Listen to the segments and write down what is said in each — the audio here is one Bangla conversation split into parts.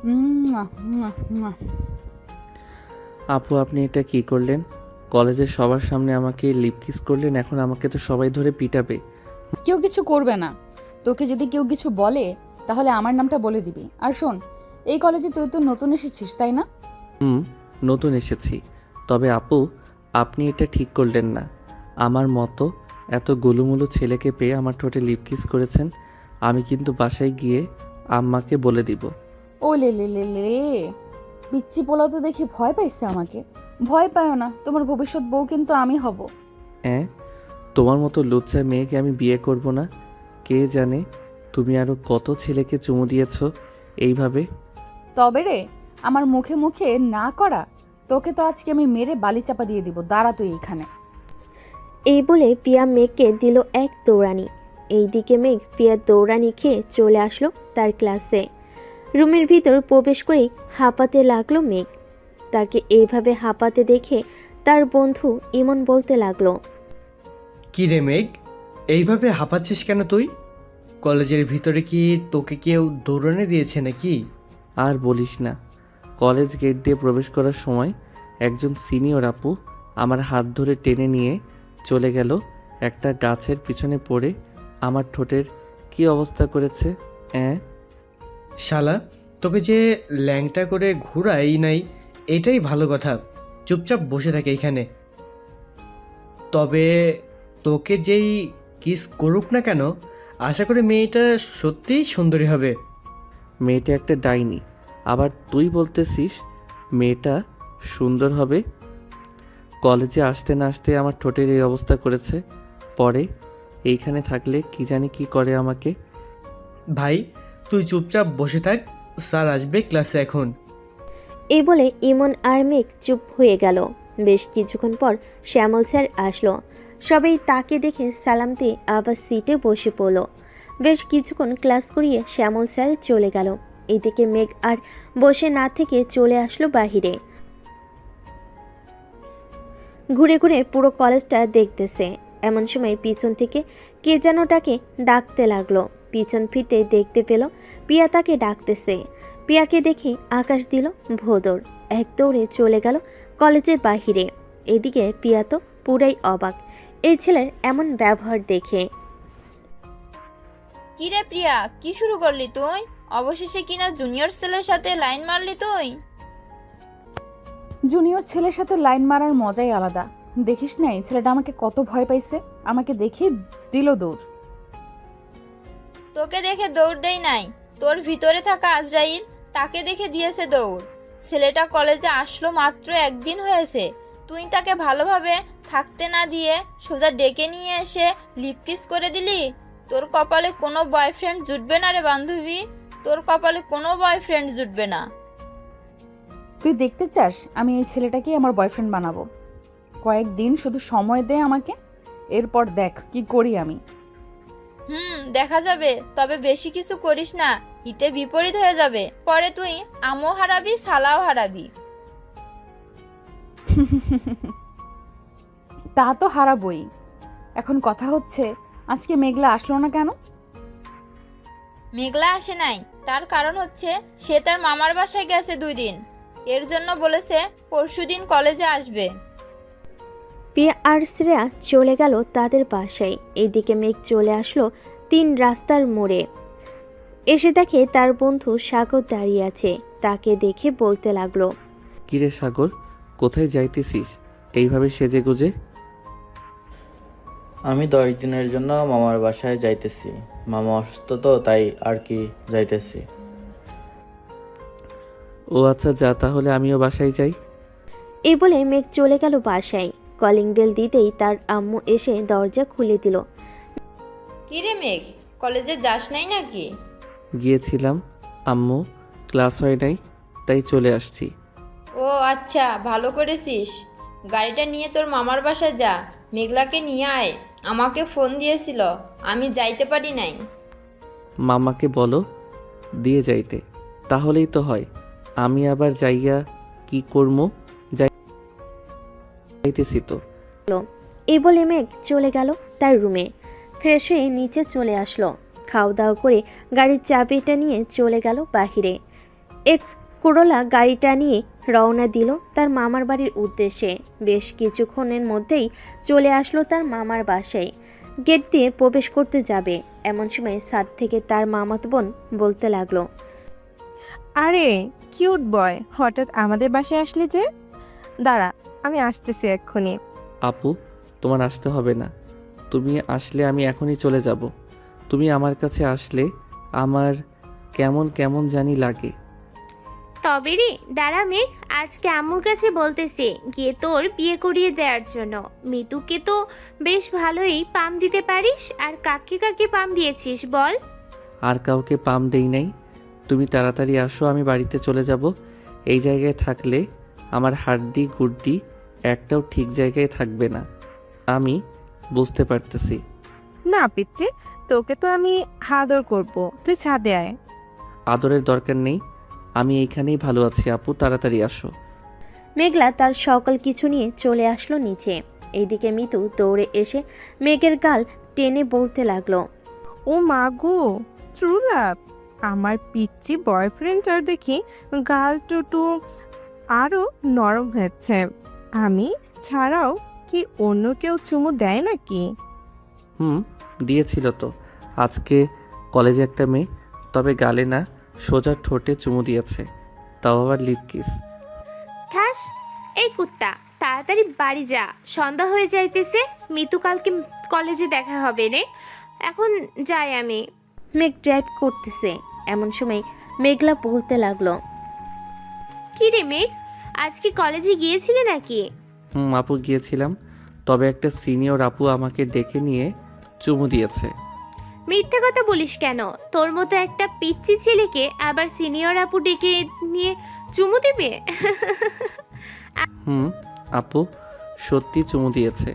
মুয়া, মুয়া, মুয়া। আপু, আপনি এটা কি করলেন? কলেজের সবার সামনে আমাকে লিপ কিস করলেন, এখন আমাকে তো সবাই ধরে পিটাবে। কেউ কিছু করবে না। তোকে যদি কেউ কিছু বলে তাহলে আমার নামটা বলে দিবি। আর শোন, এই কলেজে তুই তো নতুন এসেছিস, তাই না? হুম, নতুন এসেছি। তবে আপু, আপনি এটা ঠিক করলেন না। আমার মতো এত গোলুমুলু ছেলেকে পেয়ে আমার ঠোঁটে লিপ কিস করেছেন। আমি কিন্তু বাসায় গিয়ে আম্মাকে বলে দিব। ও লে লে লে লে, পিচ্চি পোলাও তো দেখি ভয় পাইছে আমাকে। ভয় পায়ও না, তোমার ভবিষ্যৎ বউ কিন্তু আমি হব। হ্যাঁ, তোমার মতো লুচ্চা মেয়েকে আমি বিয়ে করব না। কে জানে তুমি আরও কত ছেলেকে চুমু দিয়েছ এইভাবে। তবে রে, আমার মুখে মুখে না করা, তোকে তো আজকে আমি মেরে বালি চাপা দিয়ে দিব। দাঁড়া তুই এখানে। এই বলে পিয়া মেঘকে দিল এক দৌড়ানি। এইদিকে মেঘ পিয়ার দৌড়ানি খেয়ে চলে আসলো তার ক্লাসে। রুমের ভিতর প্রবেশ করেই হাঁপাতে লাগলো মেঘ। তাকে এইভাবে হাঁপাতে দেখে তার বন্ধু ইমন বলতে লাগলো, কি রে মেঘ, এইভাবে হাঁপাচ্ছিস কেন তুই? কলেজের ভিতরে কি তোকে কেউ দৌড়ানে দিয়েছে নাকি? আর বলিস না, কলেজ গেট দিয়ে প্রবেশ করার সময় একজন সিনিয়র আপু আমার হাত ধরে টেনে নিয়ে চলে গেল। একটা গাছের পিছনে পড়ে আমার ঠোঁটের কি অবস্থা করেছে। হ্যাঁ, শালা, তোকে যে ল্যাংটা করে ঘুরাই নাই, এটাই ভালো কথা। চুপচাপ বসে থাকে এখানে। তবে তোকে যেই কিস করুক না কেন, আশা করি মেয়েটা সত্যিই সুন্দরী হবে। মেয়েটা একটা ডাইনি, আবার তুই বলতেছিস মেয়েটা সুন্দর হবে? কলেজে আসতে না আসতে আমার ঠোঁটের এই অবস্থা করেছে। পরে এইখানে থাকলে কি জানি কি করে আমাকে। ভাই, তুই চুপচাপ বসে থাক, স্যার আসবে ক্লাসে এখন। এই বলে ইমন আর মেঘ চুপ হয়ে গেল। বেশ কিছুক্ষণ পর শ্যামল স্যার আসলো। সবাই তাকে দেখে সালাম দিয়ে আবার সিটে বসে পড়ল। বেশ কিছুক্ষণ ক্লাস করিয়ে শ্যামল স্যার চলে গেল। এদিকে মেঘ আর বসে না থেকে চলে আসলো বাহিরে। ঘুরে ঘুরে পুরো কলেজটা দেখতেছে। এমন সময় পিছন থেকে কে যেন তাকে ডাকতে লাগলো। পিছন ফিরতে দেখতে পেল পিয়া তাকে ডাকতেছে। পিয়াকে দেখে আকাশ দিল ভোদর, এক দৌড়ে চলে গেল কলেজের বাহিরে। এদিকে পিয়া তো পুরাই অবাক এই ছেলের এমন ব্যবহার দেখে। কি রে প্রিয়া, কি শুরু করলি তুই? অবশেষে কিনা জুনিয়র ছেলের সাথে লাইন মারলি তুই? জুনিয়র ছেলের সাথে লাইন মারার মজাই আলাদা। দেখিস নাই ছেলেটা আমাকে কত ভয় পাইছে, আমাকে দেখে দিল দৌড়। তোকে দেখে দৌড় দেই নাই, তোর ভিতরে থাকা আজরাইল তাকে দেখে দিয়েছে দৌড়। ছেলেটা কলেজে আসলো মাত্র একদিন হয়েছে, তুই তাকে ভালোভাবে থাকতে না দিয়ে সোজা ডেকে নিয়ে এসে লিপকিস করে দিলি। তোর কপালে কোনো বয়ফ্রেন্ড জুটবে না রে বান্ধবী, তোর কপালে কোনো বয়ফ্রেন্ড জুটবে না। তুই দেখতে চাস আমি এই ছেলেটাকে আমার বয়ফ্রেন্ড বানাবো? কয়েকদিন শুধু সময় দে আমাকে, এরপর দেখ কি করি আমি। দেখা যাবে, তবে বেশি কিছু করিস না, হিতে বিপরীত হয়ে যাবে। পরে তুই আমও হারাবি, সালাও হারাবি। তা তো হারাবই। এখন কথা হচ্ছে, আজকে মেঘলা আসলো না কেন? মেঘলা আসে নাই, তার কারণ হচ্ছে সে তার মামার বাসায় গেছে 2 দিন। এর জন্য বলেছে পরশুদিন কলেজে আসবে। পিয়া আর শ্রেয়া চলে গেল তাদের বাসায়। এদিকে মেঘ চলে আসলো 3 রাস্তার মোড়ে। এসে দেখে তার বন্ধু সাগর দাঁড়িয়ে আছে। তাকে দেখে বলতে লাগলো, কিরে সাগর, কোথায় যাইতেছিস এইভাবে সেজে গুজে? আমি 10 দিনের জন্য মামার বাসায় যাইতেছি। মামা অসুস্থ তো, তাই আর কি যাইতেছি। ও আচ্ছা, যা তাহলে আমিও বাসায় যাই। এই বলে মেঘ চলে গেল বাসায়। কলিং বেল দিতেই তার আম্মু এসে দরজা খুলে দিল। কি রে মেঘ, কলেজে যাস নাই নাকি? গিয়েছিলাম আম্মু, ক্লাস হয় নাই তাই চলে আসছি। ও আচ্ছা, ভালো করেছিস। গাড়িটা নিয়ে তোর মামার বাসায় যা, মেঘলাকে নিয়ে আয়। আমাকে ফোন দিয়েছিল, আমি যাইতে পারি নাই। মামাকে বলো দিয়ে যাইতে, তাহলেই তো হয়। আমি আবার যাইয়া কি করবো? যাইতেছি তো। এই বলে মেঘ চলে গেল তার রুমে। ফ্রেশ হয়ে নিচে চলে আসলো। খাওয়া দাওয়া করে গাড়ির চাবিটা নিয়ে চলে গেল বাহিরে। এক্স করোলা গাড়িটা নিয়ে রওনা দিল তার মামার বাড়ির উদ্দেশ্যে। বেশ কিছুক্ষণের মধ্যেই চলে আসলো তার মামার বাসায়। গেট দিয়ে প্রবেশ করতে যাবে এমন সময় ছাদ থেকে তার মামাতো বোন বলতে লাগলো, আরে কিউট বয়, হঠাৎ আমাদের বাসায় আসলি যে? দাঁড়া, আমি আসতেছি এক্ষুনি। আপু, তোমার আসতে হবে না। তুমি আসলে আমি এখনই চলে যাব। তুমি আমার কাছে আসলে আমার কেমন কেমন জানি লাগে। তবে রে দাঁড়া মেঘ, আজকে আম্মুর কাছে বলতেছি গিয়ে তোর বিয়ে করিয়ে দেওয়ার জন্য। মিতুকে তো বেশ ভালোই পাম দিতে পারিস, আর কাকে কাকে পাম দিয়েছিস বল? আর কাউকে পাম দেই নাই। তুমি তাড়াতাড়ি আসো, আমি বাড়িতে চলে যাব। এই জায়গায় থাকলে আমার হাড্ডি গুড্ডি একটাও ঠিক জায়গায় থাকবে না। আমি বুঝতে পারতেছি। না পিচ্ছি, তোকে তো আমি আদর করব, তুই ছাদে আয়। আদরের দরকার নেই, আমি এইখানেই ভালো আছি। আপু তাড়াতাড়ি আসো। মেঘলা তার সকল কিছু নিয়ে চলে আসলো নিচে। এইদিকে মিতু দৌড়ে এসে মেঘের গাল টেনে বলতে লাগলো, ও মা গো, ট্রু লাভ! আমার পিচ্ছি বয়ফ্রেন্ডটার দেখি গাল টুটু আরও নরম হয়েছে। আমি ছাড়াও কি অন্য কেউ চুমু দেয় নাকি? দিয়েছিল তো। আজকে কলেজে একটা মেয়ে, তবে গালে না, সোজা ঠোঁটে চুমু দিয়েছে, তাও আবার লিপ কিস। ঠাস! এই কুত্তা, তাড়াতাড়ি বাড়ি যা, সন্ধ্যা হয়ে যাইতেছে। মিতু কালকে কলেজে দেখা হবে রে, এখন যাই আমি। মেঘ ড্রাইভ করতেছে এমন সময় মেঘলা বলতে লাগলো, কি রে মেঘ, আজকে কলেজে গিয়েছিলে নাকি? আপু গিয়েছিলাম, তবে একটা সিনিয়র আপু আমাকে ডেকে নিয়ে চুমু দিয়েছে। মিথ্যে কথা বলিস কেন? তোর মতো একটা পিচ্চি ছেলেকে আবার সিনিয়র আপু ডেকে নিয়ে চুমু দিবে? আপু সত্যি চুমু দিয়েছে।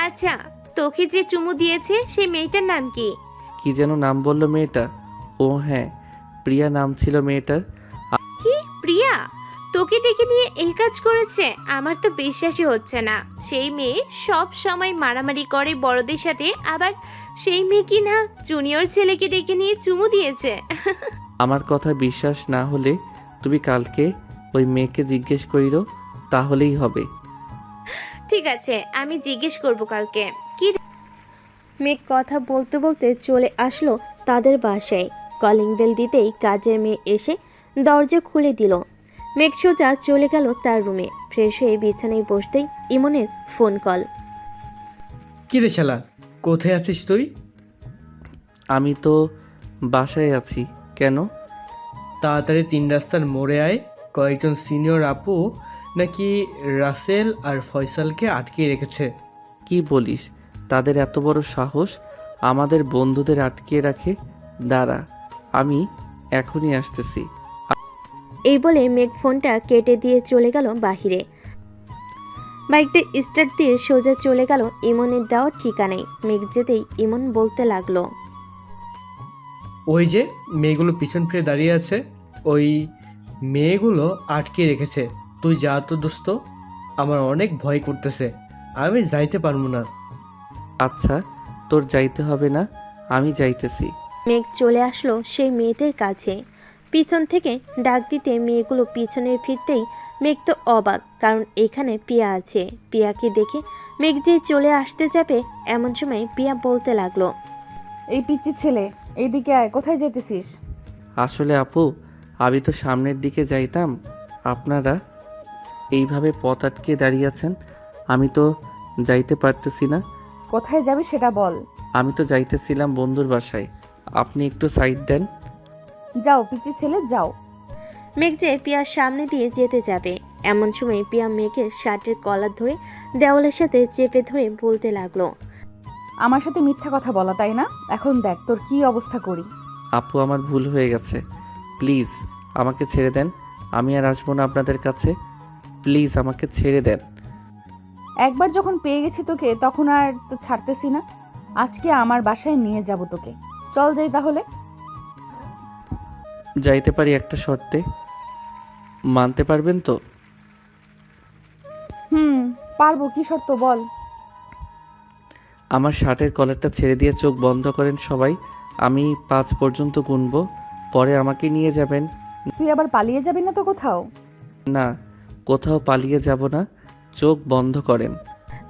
আচ্ছা, তোকে যে চুমু দিয়েছে সেই মেয়েটার নাম কি? কি যেন নাম বললো মেয়েটা? ও হ্যাঁ, প্রিয়া নাম ছিল মেয়েটার। কি প্রিয়া তোকে ডেকে নিয়ে এই কাজ করেছে? আমার তো বিশ্বাসই হচ্ছে না। সেই মেয়ে সব সময় মারামারি করে বড়দের সাথে, আবার সেই মেয়ে কি না জুনিয়র ছেলেকে ডেকে নিয়ে চুমু দিয়েছে? আমার কথা বিশ্বাস না হলে তুমি কালকে ওই মেয়েকে জিজ্ঞেস করিরো, তাহলেই হবে। ঠিক আছে, আমি জিজ্ঞেস করব কালকে। কি রে? মেঘ কথা বলতে বলতে চলে আসলো তাদের বাসায়। কলিং বেল দিতেই কাজের মেয়ে এসে দরজা খুলে দিল। মেঘ সোজা চলে গেল তার রুমে। ফ্রেশ হয়ে বিছানায় বসতেই ইমনের ফোন কল। কি রে শালা, কোথায় আছিস তুই? আমি তো বাসায় আছি। কেন? তাড়াতাড়ি 3 রাস্তার মোড়ে আয়। কয়েকজন সিনিয়র আপু নাকি রাসেল আর ফয়সালকে আটকে রেখেছে। কি বলিস? তাদের এত বড় সাহস আমাদের বন্ধুদের আটকে রাখে? দাঁড়া, আমি এখনই আসতেছি। এই বলে মেঘ ফোনটা কেটে দিয়ে চলে গেল বাহিরে। বাইকটা স্টার্ট দিয়ে সোজা চলে গেল ইমনের দেওয়া ঠিকানায়। মেঘ যেতেই ইমন বলতে লাগলো, ওই যে মেয়েগুলো পিছন ফিরে দাঁড়িয়ে আছে, ওই মেয়েগুলো আটকে রেখেছে। তুই যা তো দোস্ত, আমার অনেক ভয় করতেছে, আমি যাইতে পারবো না। আচ্ছা, তোর যাইতে হবে না, আমি যাইতেছি। মেঘ চলে আসলো সেই মেয়েদের কাছে। পিছন থেকে ডাক দিতে মেয়েগুলো পিছনে ফিরতেই মেঘ তো অবাক, কারণ এখানে পিয়া আছে। পিয়াকে দেখে মেঘ যে চলে আসতে যাবে এমন সময় পিয়া বলতে লাগলো, এই পিচ্চি ছেলে, এইদিকে আয়, কোথায় যেতেছিস? আসলে আপু, আমি তো সামনের দিকে যাইতাম, আপনারা এইভাবে পথ আটকে দাঁড়িয়ে আছেন, আমি তো যাইতে পারতেছি না। কোথায় যাবি সেটা বল। আমি তো যাইতেছিলাম বন্ধুর বাসায়, আপনি একটু সাইড দেন। যাও পিচ্চি ছেলে, যাও। মেঘ যে পিয়ার সামনে দিয়ে যেতে যাবে এমন সময় পিয়া মেঘের শার্টের কলার ধরে দেওয়ালের সাথে চেপে ধরে বলতে লাগলো, আমার সাথে মিথ্যা কথা বলা, তাই না? এখন দেখ তোর কি অবস্থা করি। আপু, আমার ভুল হয়ে গেছে, প্লিজ আমাকে ছেড়ে দেন। আমি আর আসবো না আপনাদের কাছে, প্লিজ আমাকে ছেড়ে দেন। একবার যখন পেয়ে গেছি তোকে, তখন আর তো ছাড়তেছি না। আজকে আমার বাসায় নিয়ে যাব তোকে। চল যাই তাহলে। যাইতে পারি একটা শর্তে, মানতে পারবেন তো? পারবো। কি শর্ত বল। আমার শার্টের কলারটা ছেড়ে দিয়ে চোখ বন্ধ করেন সবাই, আমি 5 পর্যন্ত গুনবো, পরে আমাকে নিয়ে যাবেন তুই আবার পালিয়ে যাবি না তো কোথাও? না, কোথাও পালিয়ে যাব না। চোখ বন্ধ করেন।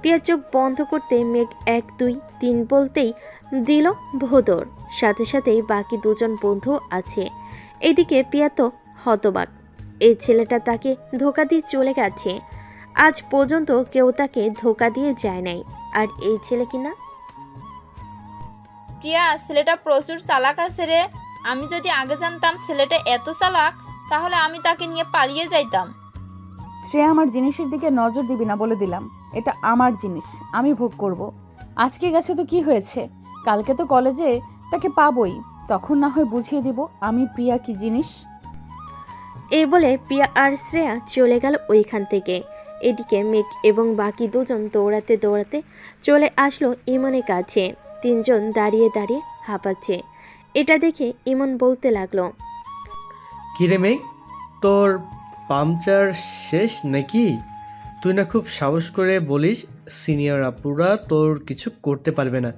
পিয়া চোখ বন্ধ করতে মেঘ 1 2 3 বলতেই দিল ভোদর। সাথে সাথেই বাকি দুজন বন্ধু আছে। এদিকে পিয়া তো হতবাক। এই ছেলেটা তাকে ধোকা দিয়ে চলে গেছে। আজ পর্যন্ত কেউ তাকে ধোকা দিয়ে যায় নাই, আর এই ছেলে কিনা। প্রিয়া, ছেলেটা প্রচুর চালাক আছে রে। আমি যদি আগে জানতাম ছেলেটা এত চালাক, তাহলে আমি তাকে নিয়ে পালিয়ে যাইতাম। শ্রেয়া, আমার জিনিসের দিকে নজর দিবি না বলে দিলাম। এটা আমার জিনিস, আমি ভোগ করব। আজকে গেছে তো কি হয়েছে, কালকে তো কলেজে তাকে পাবই, তখন না হয় বুঝিয়ে দিব আমি প্রিয়া কি জিনিস। এই বলে পিয়া আর শ্রেয়া চলে গেল ওইখান থেকে। এদিকে মেঘ এবং বাকি দুজন দৌড়াতে দৌড়াতে চলে আসলো ইমনের কাছে। তিনজন দাঁড়িয়ে দাঁড়িয়ে হাঁপাচ্ছে। এটা দেখে ইমন বলতে লাগলো, কিরে মেঘ, তোর পাংচার শেষ নাকি? তুই না খুব সাহস করে বলিস সিনিয়র আপুরা তোর কিছু করতে পারবে না,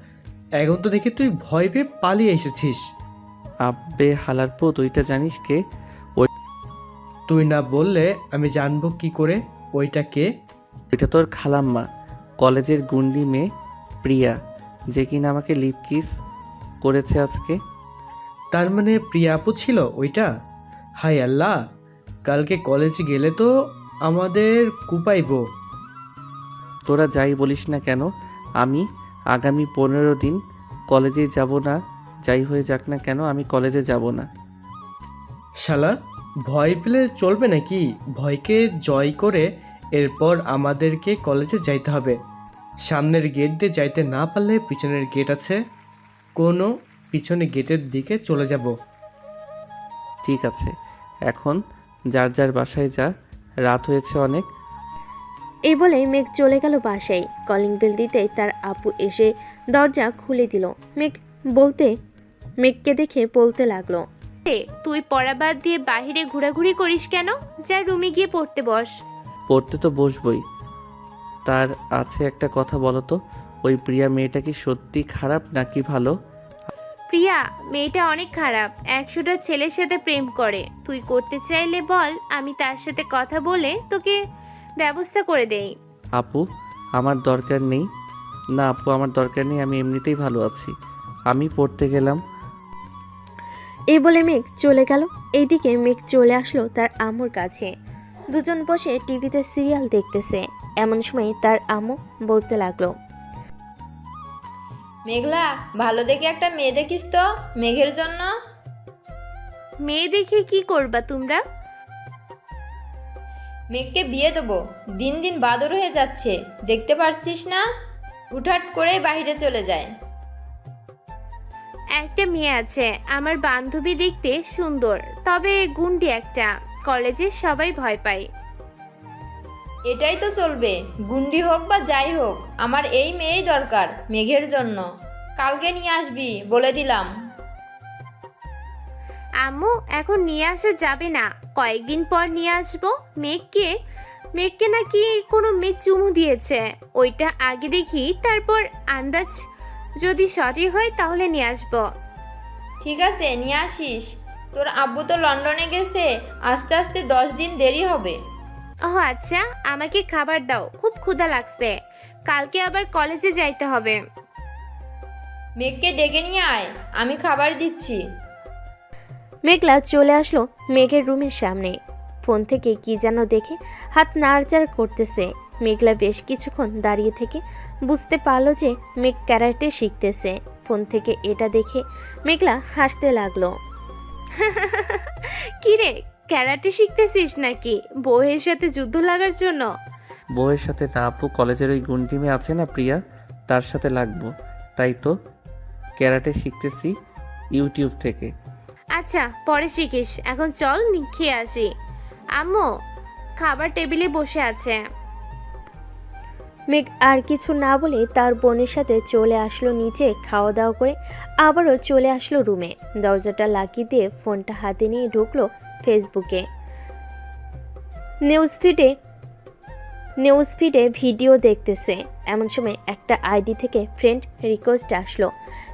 এখন তো দেখি তুই ভয় পেয়ে পালিয়ে এসেছিস। আব্বে হালার পো, তুইটা জানিস কে? তুই না বললে আমি জানবো কি করে ওইটা কে? ওইটা তোর খালাম্মা, কলেজের গুন্ডি মেয়ে প্রিয়া, যে কিনা আমাকে লিপ কিস করেছে আজকে। তার মানে প্রিয়া আপু ছিল ওইটা? হাই আল্লাহ, কালকে কলেজে গেলে তো আমাদের কুপাইবো। তোরা যাই বলিস না কেন, আমি আগামী 15 দিন কলেজে যাব না। যাই হয়ে যাক না কেন, আমি কলেজে যাব না। শালা, ভয় পেলে চলবে নাকি? ভয়কে জয় করে এরপর আমাদেরকে কলেজে যাইতে হবে। সামনের গেট দিয়ে যাইতে না পারলে পিছনের গেট আছে, কোনো পিছনে গেটের দিকে চলে যাব। ঠিক আছে, এখন যার যার বাসায় যা, রাত হয়েছে অনেক। এই বলে মেঘ চলে গেল বাসায়। কলিং বেল দিতেই তার আপু এসে দরজা খুলে দিল। মেঘকে দেখে বলতে লাগলো, তুই পড়া বাদ দিয়ে বাইরে ঘোরাঘুরি করিস কেন? যা রুমে গিয়ে পড়তে বস। পড়তে তো বসবই, তার আছে একটা কথা বলো তো, ওই প্রিয়া মেয়েটা কি সত্যি খারাপ নাকি ভালো? প্রিয়া মেয়েটা অনেক খারাপ, 100টা ছেলের সাথে প্রেম করে। তুই করতে চাইলে বল, আমি তার সাথে কথা বলে তোকে ব্যবস্থা করে দেই। আপু, আমার দরকার নেই। না আপু, আমার দরকার নেই, আমি এমনিতেই ভালো আছি। আমি পড়তে গেলাম। এই বলে মেঘ চলে গেল। এইদিকে মেঘ চলে আসলো তার আম্মুর কাছে। দুজন বসে টিভিতে সিরিয়াল দেখতেছে। এমন সময় তার আম্মু বলতে লাগলো, মেঘলা, ভালো দেখে একটা মেয়ে দেখিস তো মেঘের জন্য। মেয়ে দেখে কি করবা তোমরা? মেঘকে বিয়ে দেবো, দিন দিন বাদর হয়ে যাচ্ছে, দেখতে পারছিস না? হুটহাট করে বাইরে চলে যায়। একটা মেয়ে আছে আমার বান্ধবী, দেখতে সুন্দর, তবে গুন্ডি একটা। কলেজে সবাই ভয় পায়। এটাই তো চলবে, গুন্ডি হোক বা যাই হোক, আমার এই মেয়েই দরকার মেঘের জন্য। কালকে নিয়ে আসবি বলে দিলাম। আম্মু, এখন নিয়ে আসা যাবে না, কয়েকদিন পর নিয়ে আসবো। মেঘকে নাকি কোনো মেয়ে চুমু দিয়েছে, ওইটা আগে দেখি, তারপর আন্দাজ যদি সঠিক হয় তাহলে নিয়ে আসবো। ঠিক আছে, নিয়ে আসিস। তোর আব্বু তো লন্ডনে গেছে, আস্তে আস্তে 10 দিন দেরি হবে। ও আচ্ছা, আমাকে খাবার দাও, খুব ক্ষুধা লাগছে, কালকে আবার কলেজে যাইতে হবে। মেঘকে ডেকে নিয়ে আয়, আমি খাবার দিচ্ছি। মেঘলা চলে আসলো মেঘের রুমের সামনে। ফোন থেকে কি যেন দেখে হাত নাড়াচাড়া করতেছে। মেঘলা বেশ কিছুক্ষণ দাঁড়িয়ে থেকে বুঝতে পারলো যে মেঘ ক্যারাটে শিখতেছে। ফোন থেকে এটা দেখে মেঘলা হাসতে লাগলো। কিরে, ক্যারাটে শিখতেছিস নাকি বউয়ের সাথে যুদ্ধ লাগার জন্য? বউয়ের সাথে না আপু, কলেজের ওই গুন্ডি মেয়ে আছে না প্রিয়া, তার সাথে লাগবো, তাই তো ক্যারাটে শিখতেছি ইউটিউব থেকে। আচ্ছা, পরে শিখিস, এখন চল খেয়ে আসি। আম্মু, খাবার টেবিলে বসে আছে। মেঘ আর কিছু না বলে তার বোনের সাথে চলে আসলো নিচে খাওয়া দাওয়া করে। আবারও চলে আসলো রুমে, দরজাটা লাগিয়ে দিয়ে ফোনটা হাতে নিয়ে ঢুকলো ফেসবুকে। নিউজ ফিডে ভিডিও দেখতেছে। এমন সময় একটা আইডি থেকে ফ্রেন্ড রিকোয়েস্ট আসলো।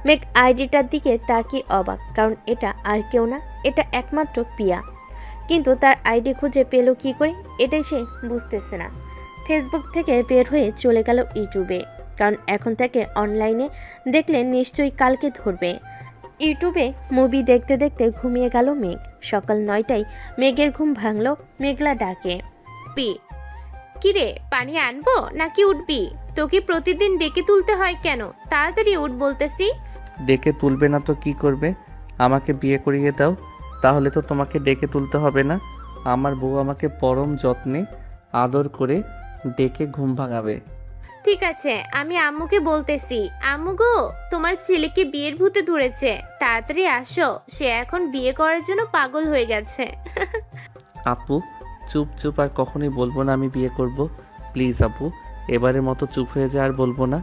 মেঘ আইডিটার দিকে তাকিয়ে অবাক, কারণ এটা আর কেউ না, এটা একমাত্র পিয়া। কিন্তু তার আইডি খুঁজে পেল কি করে এটাই সে বুঝতেছে না। ফেসবুক থেকে বের হয়ে চলে গেল ইউটিউবে, কারণ এখন তাকে অনলাইনে দেখলে নিশ্চয়ই কালকে ধরবে। ইউটিউবে মুভি দেখতে দেখতে ঘুমিয়ে গেল মেঘ। সকাল 9টায় মেঘের ঘুম ভাঙল মেঘলা ডাকে। পি কিরে, পানি আনবো নাকি উঠবি? তোকে প্রতিদিন ডেকে তুলতে হয় কেন? তাড়াতাড়ি উঠ বলতেছি। ডেকে তুলবে না তো কি করবে? আমাকে বিয়ে করিয়ে দাও, তাহলে তো তোমাকে ডেকে তুলতে হবে না। আমার বউ আমাকে পরম যত্নে আদর করে ডেকে ঘুম ভাঙাবে। ঠিক আছে, আমি আম্মুকে বলতেছি। আম্মু গো, তোমার ছেলেকে বিয়ের ভূতে ধরেছে, তাড়াতাড়ি আসো, সে এখন বিয়ে করার জন্য পাগল হয়ে গেছে। আপু চুপ চুপ, আর কখনোই বলবো না আমি বিয়ে করব। প্লিজ আপু, এবারের মতো চুপ হয়ে যা, আর বলবো না।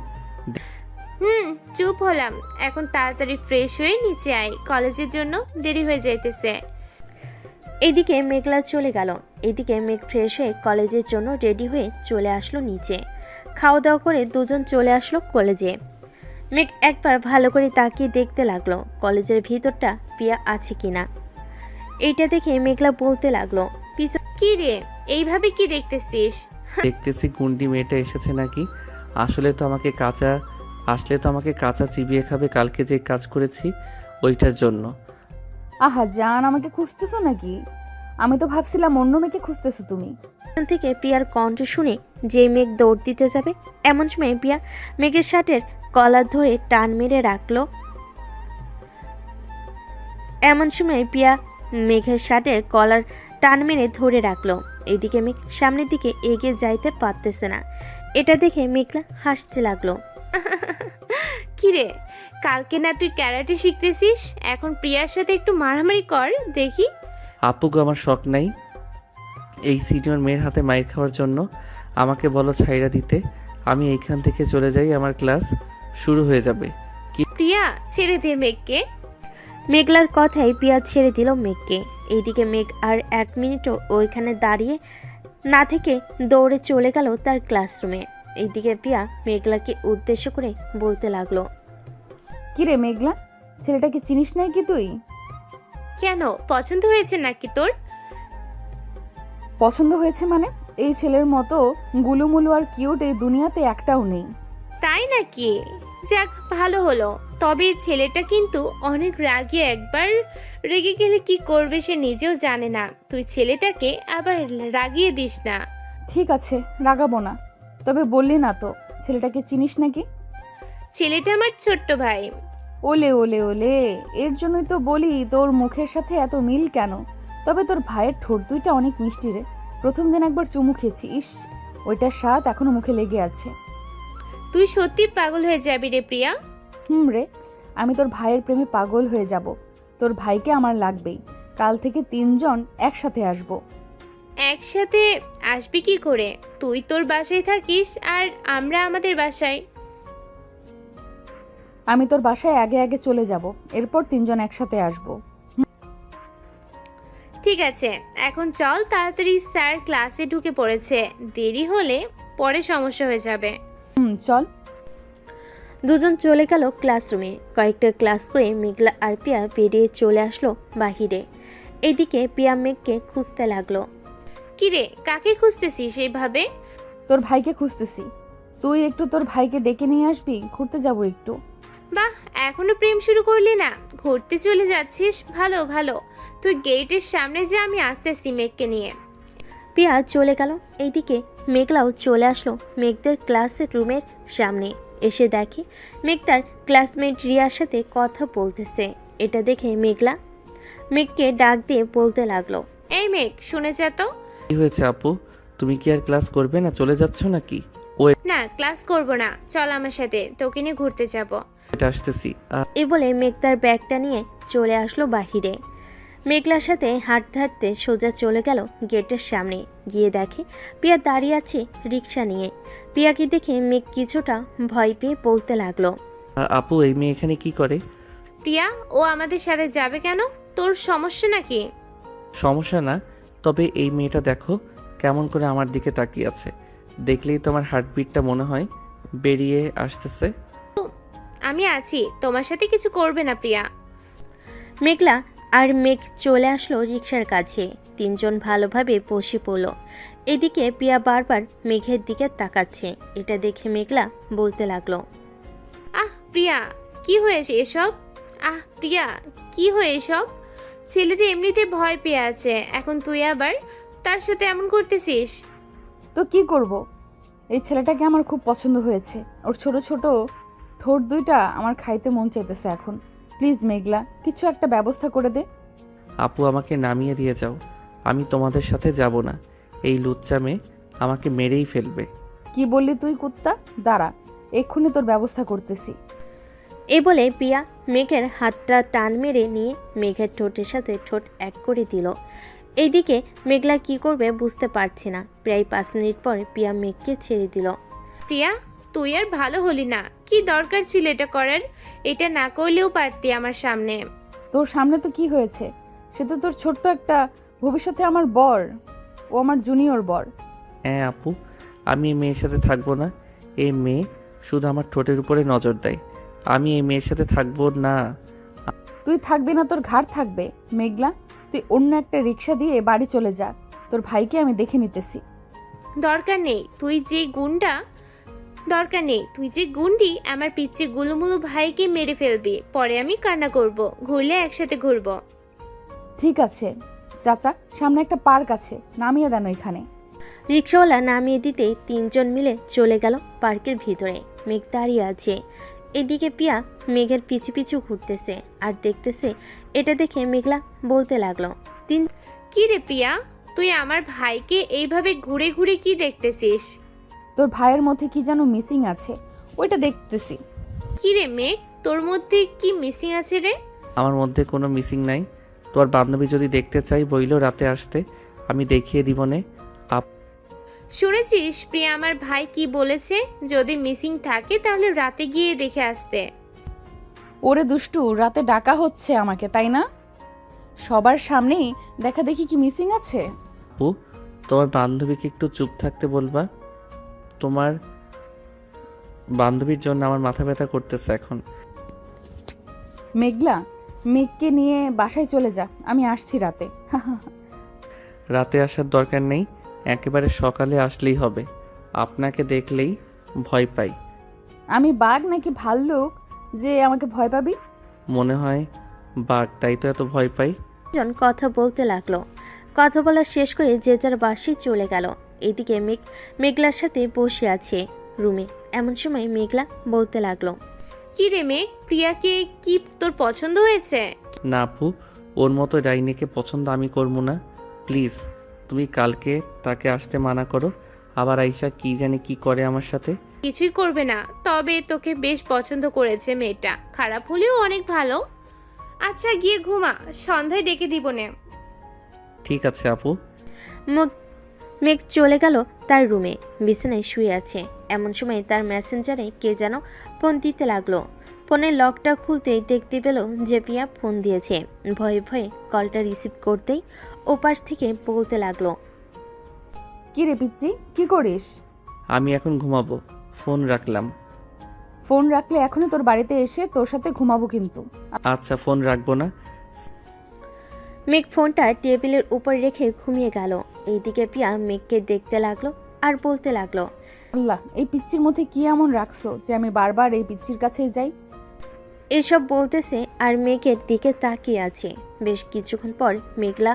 চুপ হলাম। এখন তাড়াতাড়ি ফ্রেশ হয়ে নিচে আয়, কলেজের জন্য দেরি হয়ে যাইতেছে। এদিকে মেঘলা চলে গেল। এদিকে মেঘ ফ্রেশ হয়ে কলেজের জন্য রেডি হয়ে চলে আসলো নিচে। খাওয়া দাওয়া করে দুজন চলে আসলো কলেজে। মেঘ একবার ভালো করে তাকিয়ে দেখতে লাগলো কলেজের ভিতরটা পিয়া আছে কিনা। এইটা দেখে মেঘলা বলতে লাগলো, কি রে, এইভাবে কি দেখতেছিস? দেখতেছি গুন্ডি মেয়েটা এসেছে নাকি। আসলে তো আমাকে কাঁচা চিবিয়ে খাবে, কালকে যে কাজ করেছি ওইটার জন্য। আহা জান, আমাকে খুঁজতেছো নাকি? আমি তো ভাবছিলাম অন্য মেয়েকে খুঁজতেছো তুমি। পিছন থেকে পিয়ার কণ্ঠ শুনে যে মেঘ দৌড় দিতে যাবে, এমন সময় পিয়া মেঘের শার্টের কলার ধরে টান মেরে রাখলো। এমন সময় পিয়া মেঘের শার্টের কলার টান মেরে ধরে রাখলো। এদিকে মেঘ সামনের দিকে এগিয়ে যাইতে পারতেছে না। এটা দেখে মেঘলা হাসতে লাগলো। কি রে, কালকে না তুই ক্যারাটে শিখতেছিস? এখন প্রিয়ার সাথে একটু মারামারি কর দেখি। আপু গো, আমার শখ নাই এই সিনিয়র মেয়ের হাতে মাইর খাওয়ার জন্য। আমাকে বলো ছাইরা দিতে, আমি এইখান থেকে চলে যাই, আমার ক্লাস শুরু হয়ে যাবে। প্রিয়া, ছেড়ে দে মেঘকে। মেঘলার কথায় পিয়া ছেড়ে দিল মেঘকে। এইদিকে মেঘ আর 1 মিনিটও ওইখানে দাঁড়িয়ে না থেকে দৌড়ে চলে গেল তার ক্লাসরুমে। এইদিকে পিয়া মেঘলাকে উদ্দেশ্য করে বলতে লাগলো, কিরে মেঘলা, ছেলেটাকে চিনিস নাই কি তুই? কেন, পছন্দ হয়েছে নাকি তোর? পছন্দ হয়েছে মানে? এই ছেলের মতো গুলুমুলু আর কিউট এই দুনিয়াতে একটাও নেই। তাই নাকি? যাক, ভালো হলো। তবে ছেলেটা কিন্তু অনেক রাগী, একবার রেগে গেলে কি করবে সে নিজেও জানে না। তুই ছেলেটাকে আবার রাগিয়ে দিস না। ঠিক আছে, রাগাবো না। তবে বললি না তো, ছেলেটাকে চিনিস নাকি? ছেলেটা আমার ছোট্ট ভাই। ওলে ওলে ওলে, এর জন্যই তো বলি তোর মুখের সাথে এত মিল কেন। তবে তোর ভাইয়ের ঠোঁট দুইটা অনেক মিষ্টি রে। প্রথম দিন একবার চুমু খেয়েছি, ইস, ওইটার স্বাদ এখনো মুখে লেগে আছে। তুই সত্যি পাগল হয়ে যাবি রে প্রিয়া। রে, আমি তোর ভাইয়ের প্রেমে পাগল হয়ে যাব। তোর ভাইকে আমার লাগবেই। কাল থেকে 3 জন একসাথে আসব। একসাথে আসবি কি করে? তুই তোর বাসায় থাকিস আর আমরা আমাদের বাসায়। আমি তোর বাসায় আগে আগে চলে যাব, এরপর 3 জন একসাথে আসব। ঠিক আছে, এখন চল তাড়াতাড়ি, স্যার ক্লাসে ঢুকে পড়েছে। দেরি হলে পরে সমস্যা হয়ে যাবে। চল। দুজন চলে গেল ক্লাসরুমে। কয়েকটা ক্লাস করে মেঘলা আর পিয়া বেরিয়ে চলে আসলো বাহিরে। এদিকে পিয়া মেঘকে খুঁজতে লাগলো। কিরে, কাকে খুঁজতেছিস এইভাবে? তোর ভাইকে খুঁজতেছি। তুই একটু তোর ভাইকে ডেকে নিয়ে আসবি, ঘুরতে যাব একটু। বাহ, এখনো প্রেম শুরু করলি না? ঘুরতে চলে যাচ্ছিস, ভালো ভালো। তুই গেটের সামনে যে, আমি আসতেছি মেঘকে নিয়ে। পিয়া চলে গেল। এইদিকে মেঘলাও চলে আসলো মেঘদের ক্লাসের রুমের সামনে। এসে দেখে মেঘ তার ক্লাসমেট রিয়ার সাথে কথা বলতেছে। এটা দেখে মেঘলা মেঘকে ডাক দিয়ে বলতে লাগলো, এই মেঘ, শুনে যা তো। কি হয়েছে আপু, তুমি কি আর ক্লাস করবে না? চলে যাচ্ছ নাকি? না, ক্লাস করব না, চল আমার সাথে, তোকে নিয়ে ঘুরতে যাব। এটা আসতেছি। এই বলে মেঘ তার ব্যাগটা নিয়ে চলে আসলো বাহিরে। মেঘলার সাথে হাঁটতে হাঁটতে সোজা চলে গেল গেটের সামনে। গিয়ে দেখে পিয়া দাঁড়িয়ে আছে রিক্সা নিয়ে। পিয়াকে দেখে মেঘ কিছুটা ভয় পেয়ে বলতে লাগলো, আপু এই মেয়ে এখানে কি করে? প্রিয়া, ও আমাদের সাথে যাবে কেন? তোর সমস্যা নাকি? সমস্যা না, তবে এই মেয়েটা দেখো কেমন করে আমার দিকে তাকিয়ে আছে। দেখলেই তোমার হার্টবিটটা মনে হয় বেরিয়ে আসতেছে। আমি আছি, তোমার সাথে কিছু করবে না প্রিয়া। মেঘলা আর মেঘ চলে আসলো রিক্সার কাছে। তিনজন ভালোভাবে বসে পড়ল। এদিকে পিয়া বারবার মেঘের দিকে তাকাচ্ছে। এটা দেখে মেঘলা বলতে লাগলো, আহ প্রিয়া, কি হয়েছে এসব? প্রিয়া, কি হয়ে এসব? ছেলেটা এমনিতে ভয় পেয়ে আছে, এখন তুই আবার তার সাথে এমন করতেছিস? তো কি করব? এই ছেলেটাকে আমার খুব পছন্দ হয়েছে। ওর ছোট ছোট ঠোঁট দুইটা আমার খাইতে মন চাইতেছে এখন। প্লিজ মেঘলা, কিছু একটা ব্যবস্থা করে দে। আপু আমাকে নামিয়ে দিয়ে যাও, আমি তোমাদের সাথে যাব না। এই লুচ্চা মেয়ে আমাকে মেরেই ফেলবে। কি বললি তুই কুত্তা? দাঁড়া, এক্ষুনি তোর ব্যবস্থা করতেছি। এ বলে পিয়া মেঘের হাতটা টান মেরে নিয়ে মেঘের ঠোঁটের সাথে ঠোঁট এক করে দিল। এইদিকে মেঘলা কি করবে বুঝতে পারছে না। প্রায় 5 মিনিট পর পিয়া মেঘকে ছেড়ে দিল। প্রিয়া, তুই আর ভালো হলি না। কি দরকার ছিল এটা করার? এটা না করলেও পারতি আমার সামনে। তোর সামনে তো কি হয়েছে? সে তো তোর ছোট্ট একটা, ভবিষ্যতে আমার বর। ও আমার জুনিয়র বর। হ্যাঁ আপু, আমি এই মেয়ের সাথে থাকবো না। এই মেয়ে শুধু আমার ঠোঁটের উপরে নজর দেয়। আমি এই মেয়ের সাথে থাকবো না। তুই থাকবি না, তোর ঘাড় থাকবে। মেঘলা, তুই অন্য একটা রিক্সা দিয়ে বাড়ি চলে যা। তোর ভাইকে আমি দেখে নিতেছি। দরকার নেই তুই যে গুন্ডি আমার পিচ্ছে গুলুমুলু ভাইকে মেরে ফেলবি। পরে আমি কান্না করব, ঘুরলে একসাথে ঘুরবো। ঠিক আছে চাচা, সামনে একটা পার্ক আছে, নামিয়ে দেন এখানে। রিক্সাওয়ালা নামিয়ে দিতেই তিনজন মিলে চলে গেল পার্কের ভিতরে। মেঘ দাঁড়িয়ে আছে। এদিকে পিয়া মেঘের পিছু পিছু ঘুরতেছে আর দেখতেছে। এটা দেখে মেঘলা বলতে লাগলো, কি রে প্রিয়া, তুই আমার ভাইকে এইভাবে ঘুরে ঘুরে কি দেখতেছিস? তোর ভাইয়ের মধ্যে কি যেন মিসিং আছে, ওইটা দেখতেছি। কি রে মেঘ, তোর মধ্যে কি মিসিং আছে রে? আমার মধ্যে কোনো মিসিং নাই। তোর বান্ধবী যদি দেখতে চাই বইলো রাতে আসতে, আমি দেখিয়ে দিব নে। শুনেছিস প্রিয়া আমার ভাই কি বলেছে? যদি মিসিং থাকে তাহলে রাতে গিয়ে দেখে আসতে। ওরে দুষ্টু, রাতে ডাকা হচ্ছে আমাকে, তাই না? সবার সামনেই দেখা দেখি কি মিসিং আছে। আপু, তোমার বান্ধবীকে একটু চুপ থাকতে বলবা? তোমার বান্ধবীর জন্য আমার মাথা ব্যথা করতেছে এখন। মেঘলা, মেঘকে নিয়ে বাসায় চলে যা, আমি আসছি রাতে। রাতে আসার দরকার নেই, একেবারে সকালে আসলেই হবে। আপনাকে দেখলেই ভয় পাই। আমি বাঘ নাকি ভাল্লুক যে আমাকে ভয় পাবি? মনে হয় বাঘ, তাই তো এত ভয় পাই। জন কথা বলতে লাগলো। কথা বলা শেষ করে যে যার বাসায় চলে গেল। এদিকে মেঘলার সাথে বসে আছে রুমে। এমন সময় মেঘলা বলতে লাগলো, কি রে মেঘ, প্রিয়াকে কি তোর পছন্দ হয়েছে? না আপু, ওর মতো ডাইনিকে পছন্দ আমি করবো না। প্লিজ তুমি কালকে তাকে আসতে মানা করো। আবার আইসা কি জানি কি করে আমার সাথে। কিছুই করবে না, তবে তোকে বেশ পছন্দ করেছে মেয়েটা। খারাপ হলেও অনেক ভালো। আচ্ছা গিয়ে ঘুমা, সন্ধ্যায় ডেকে দিব নে। ঠিক আছে আপু। মেঘ চলে গেল তার রুমে। বিছানায় শুয়ে আছে। এমন সময় তার মেসেঞ্জারে কে যেন ফোন দিতে লাগলো। ফোনের লকটা খুলতেই দেখতে পেল যে পিয়া ফোন দিয়েছে। ভয়ে ভয়ে কলটা রিসিভ করতেই ওপাশ থেকে বলতে লাগলো, কি রে পিচ্চি, কি করিস? আমি এখন ঘুমাবো, ফোন রাখলাম। ফোন রাখলে এখনই তোর বাড়িতে এসে তোর সাথে ঘুমাবো কিন্তু। আচ্ছা ফোন রাখবো না। মেঘ ফোনটা টেবিলের উপর রেখে ঘুমিয়ে গেল। এইদিকে পিয়া মেঘকে দেখতে লাগলো আর বলতে লাগলো, আল্লাহ, এই পিচ্চির মধ্যে কি এমন রাখছো যে আমি বারবার এই পিচ্চির কাছেই যাই? এসব বলতেছে আর মেঘের দিকে তাকিয়ে আছে। বেশ কিছুক্ষণ পর মেঘলা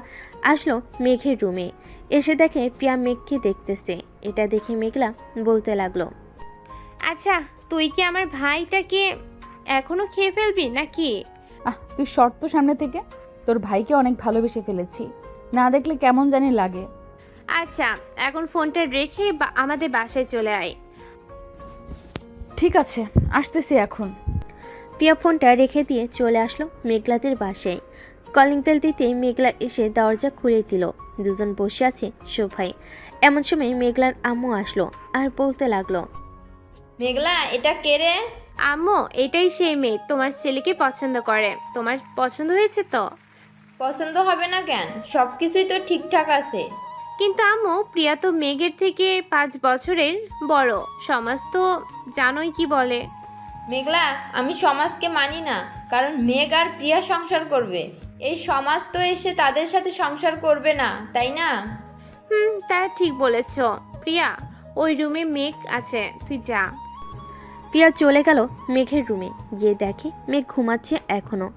আসলো মেঘের রুমে। এসে দেখে পিয়া মেঘকে দেখতেছে। এটা দেখে মেঘলা বলতে লাগলো, আচ্ছা তুই কি আমার ভাইটাকে এখনো খেয়ে ফেলবি নাকি? তুই শর্ত সামনে থেকে। তোর ভাইকে অনেক ভালোবেসে ফেলেছি, না দেখলে কেমন জানি লাগে। আচ্ছা এখন ফোনটা রেখে আমাদের বাসায় চলে আয়। ঠিক আছে, আসতেছি এখন। পিয়া ফোনটা রেখে দিয়ে চলে আসলো মেঘলাদের বাসায়। কলিং বেল দিতেই মেঘলা এসে দরজা খুলে দিল। দুজন বসে আছে সোফায়। এমন সময় মেঘলার আম্মু আসলো আর বলতে লাগলো, মেঘলা, এটা কে রে? আম্মু, এটাই সেই মেয়ে তোমার ছেলেকে পছন্দ করে। তোমার পছন্দ হয়েছে তো? পছন্দ হবে না কেন? সব কিছুই তো ঠিকঠাক আছে। কিন্তু আম্মু, প্রিয়া তো মেঘের থেকে 5 বছরের বড়। সমাজ তো জানোই কি বলে। মেঘলা, আমি সমাজকে মানি না, কারণ মেঘ আর প্রিয়া সংসার করবে। এই সমাজ তো এসে তাদের সাথে সংসার করবে না, তাই না? তা ঠিক বলেছ। প্রিয়া, ওই রুমে মেঘ আছে, তুই যা। পিয়া চলে গেল মেঘের রুমে, গিয়ে দেখে মেঘ ঘুমাচ্ছে এখনো।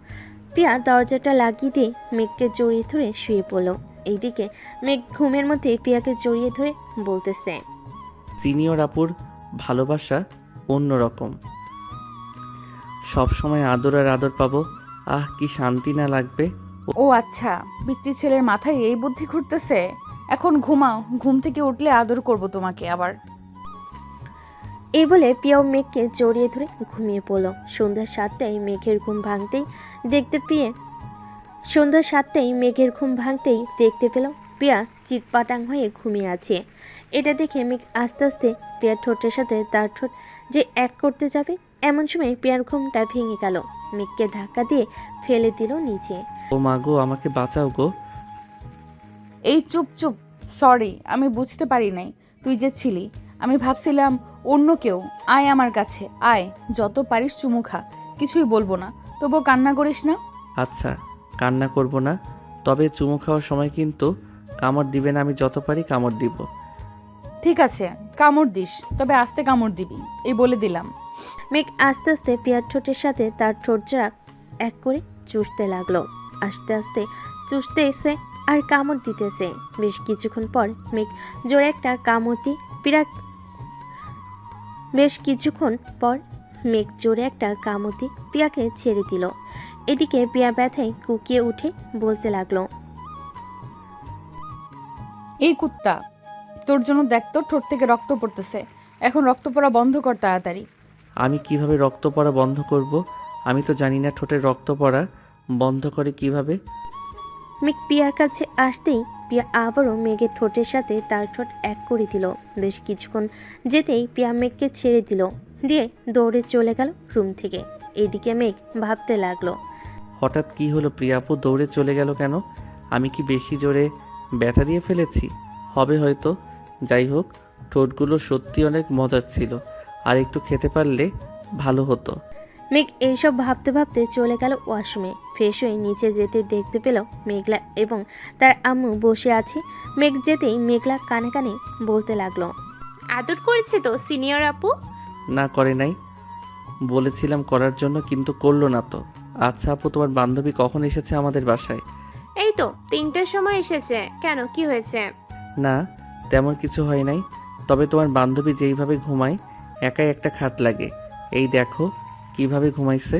পিয়া দরজাটা লাগিয়ে দিয়ে মেঘকে জড়িয়ে ধরে শুয়ে পড়ল। এইদিকে মেঘ ঘুমের মধ্যে পিয়াকে জড়িয়ে ধরে বলতেছে, সিনিয়র আপুর ভালোবাসা অন্যরকম। সব সময় আদর আর আদর পাবো, আহ কি শান্তি না লাগবে। ও আচ্ছা, পিচ্চি ছেলের মাথায় এই বুদ্ধি ঘুরতেছে। এখন ঘুমাও, ঘুম থেকে উঠলে আদর করব তোমাকে আবার। এই বলে পিয়াও মেঘকে জড়িয়ে ধরে ঘুমিয়ে পড়ল। সন্ধ্যা 7টায় মেঘের ঘুম ভাঙতেই দেখতে পেল পিয়া চিৎপাটাং হয়ে ঘুমিয়ে আছে। এটা দেখে মেঘ আস্তে আস্তে পিয়ার ঠোঁটের সাথে তার ঠোঁট যে এক করতে যাবে, এমন সময় পিয়ার ঘুমটা ভেঙে গেল। মেঘকে ধাক্কা দিয়ে ফেলে দিল নিচে। ও মা গো, আমাকে বাঁচাও গো। এই চুপ চুপ, সরি, আমি বুঝতে পারি নাই তুই যে ছিলি। আমি ভাবছিলাম অন্য কেউ। আয় আমার কাছে, আয়, যত পারিস চুমু খা, কিছুই বলবো না, তবুও কান্না করিস না। আচ্ছা, কান্না করব না, তবে চুমু খাওয়ার সময় কিন্তু কামড় দিবে না। আমি যত পারি কামড় দিব। ঠিক আছে, কামড় দিস, তবে আস্তে কামড় দিবি, এই বলে দিলাম। মেঘ আস্তে আস্তে পিয়ার ঠোঁটের সাথে তার ঠোঁটজোড়া এক করে চুষতে লাগলো। আস্তে আস্তে চুষতে এসে আর কামড় দিতেছে। বেশ কিছুক্ষণ পর মেঘ জোরে একটা কামড় দিয়ে পিয়াকে ছেড়ে দিল। এদিকে পিয়া ব্যথায় কুকিয়ে উঠে বলতে লাগলো, এই কুত্তা, তোর জন্য দেখ তো ঠোঁট থেকে রক্ত পড়তেছে, এখন রক্ত পড়া বন্ধ কর তাড়াতাড়ি। আমি কিভাবে রক্ত পড়া বন্ধ করব? আমি তো জানি না ঠোঁটের রক্ত পড়া বন্ধ করে কিভাবে। মেঘ পিয়ার কাছে আসতেই পিয়া আবারও মেঘের ঠোঁটের সাথে তার ঠোঁট এক করে দিল। বেশ কিছুক্ষণ যেতেই পিয়া মেঘকে ছেড়ে দিল, দিয়ে দৌড়ে চলে গেল রুম থেকে। এদিকে মেঘ ভাবতে লাগলো, হঠাৎ কি হলো? প্রিয়া আপু দৌড়ে চলে গেল কেন? আমি কি বেশি জোরে ব্যথা দিয়ে ফেলেছি? হবে হয়তো। যাই হোক, ঠোঁটগুলো সত্যি অনেক মজার ছিল, আর একটু খেতে পারলে ভালো হতো। মেঘ এইসব ভাবতে ভাবতে চলে গেল ওয়াশরুমে। ফ্রেশ হয়ে নিচে যেতে দেখতে পেল মেঘলা এবং তার আম্মু বসে আছে। মেঘ যেতেই মেঘলা কানে কানে বলতে লাগলো, আদর করেছে তো সিনিয়র আপু? না, করে নাই। বলেছিলাম করার জন্য, কিন্তু করলো না তো। আচ্ছা আপু, তোমার বান্ধবী কখন এসেছে আমাদের বাসায়? এই তো 3টার সময় এসেছে। কেন, কি হয়েছে? না, তেমন কিছু হয় নাই। তবে তোমার বান্ধবী যেইভাবে ঘুমায়, একাই একটা খাট লাগে। এই দেখো কিভাবে ঘুমাইছে।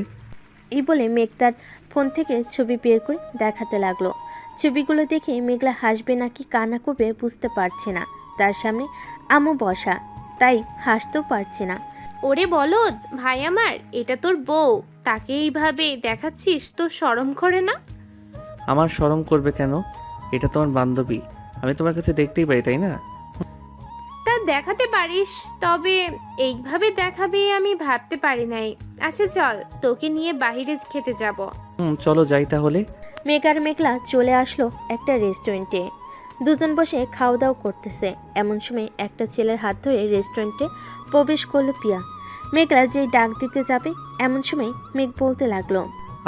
এই বলে মেঘ তার ফোন থেকে ছবি বের করে দেখাতে লাগলো। ছবিগুলো দেখে মেঘলা হাসবে নাকি কান্না করবে বুঝতে পারছে না। তার সামনে আম্মু বসা, তাই হাসতেও পারছে না। ওরে বলদ ভাই আমার, এটা তোর বউ, তাকে এইভাবে দেখাচ্ছিস, তোর শরম করে না? আমার শরম করবে কেন? এটা তোমার বান্ধবী, আমি তোমার কাছে দেখতেই পারি, তাই না? তা দেখাতে পারিস, তবে এইভাবে দেখাবে আমি ভাবতে পারি নাই। আচ্ছা চল, তোকে নিয়ে বাইরে খেতে যাব। চলো যাই তাহলে। মেঘ আর মেঘলা চলে আসলো একটা রেস্টুরেন্টে। দুজন বসে খাওয়া দাওয়া করতেছে। এমন সময় একটা ছেলের হাত ধরে রেস্টুরেন্টে প্রবেশ করলো পিয়া। মেঘলা যেই ডাক দিতে যাবে, এমন সময় মেঘ বলতে লাগলো,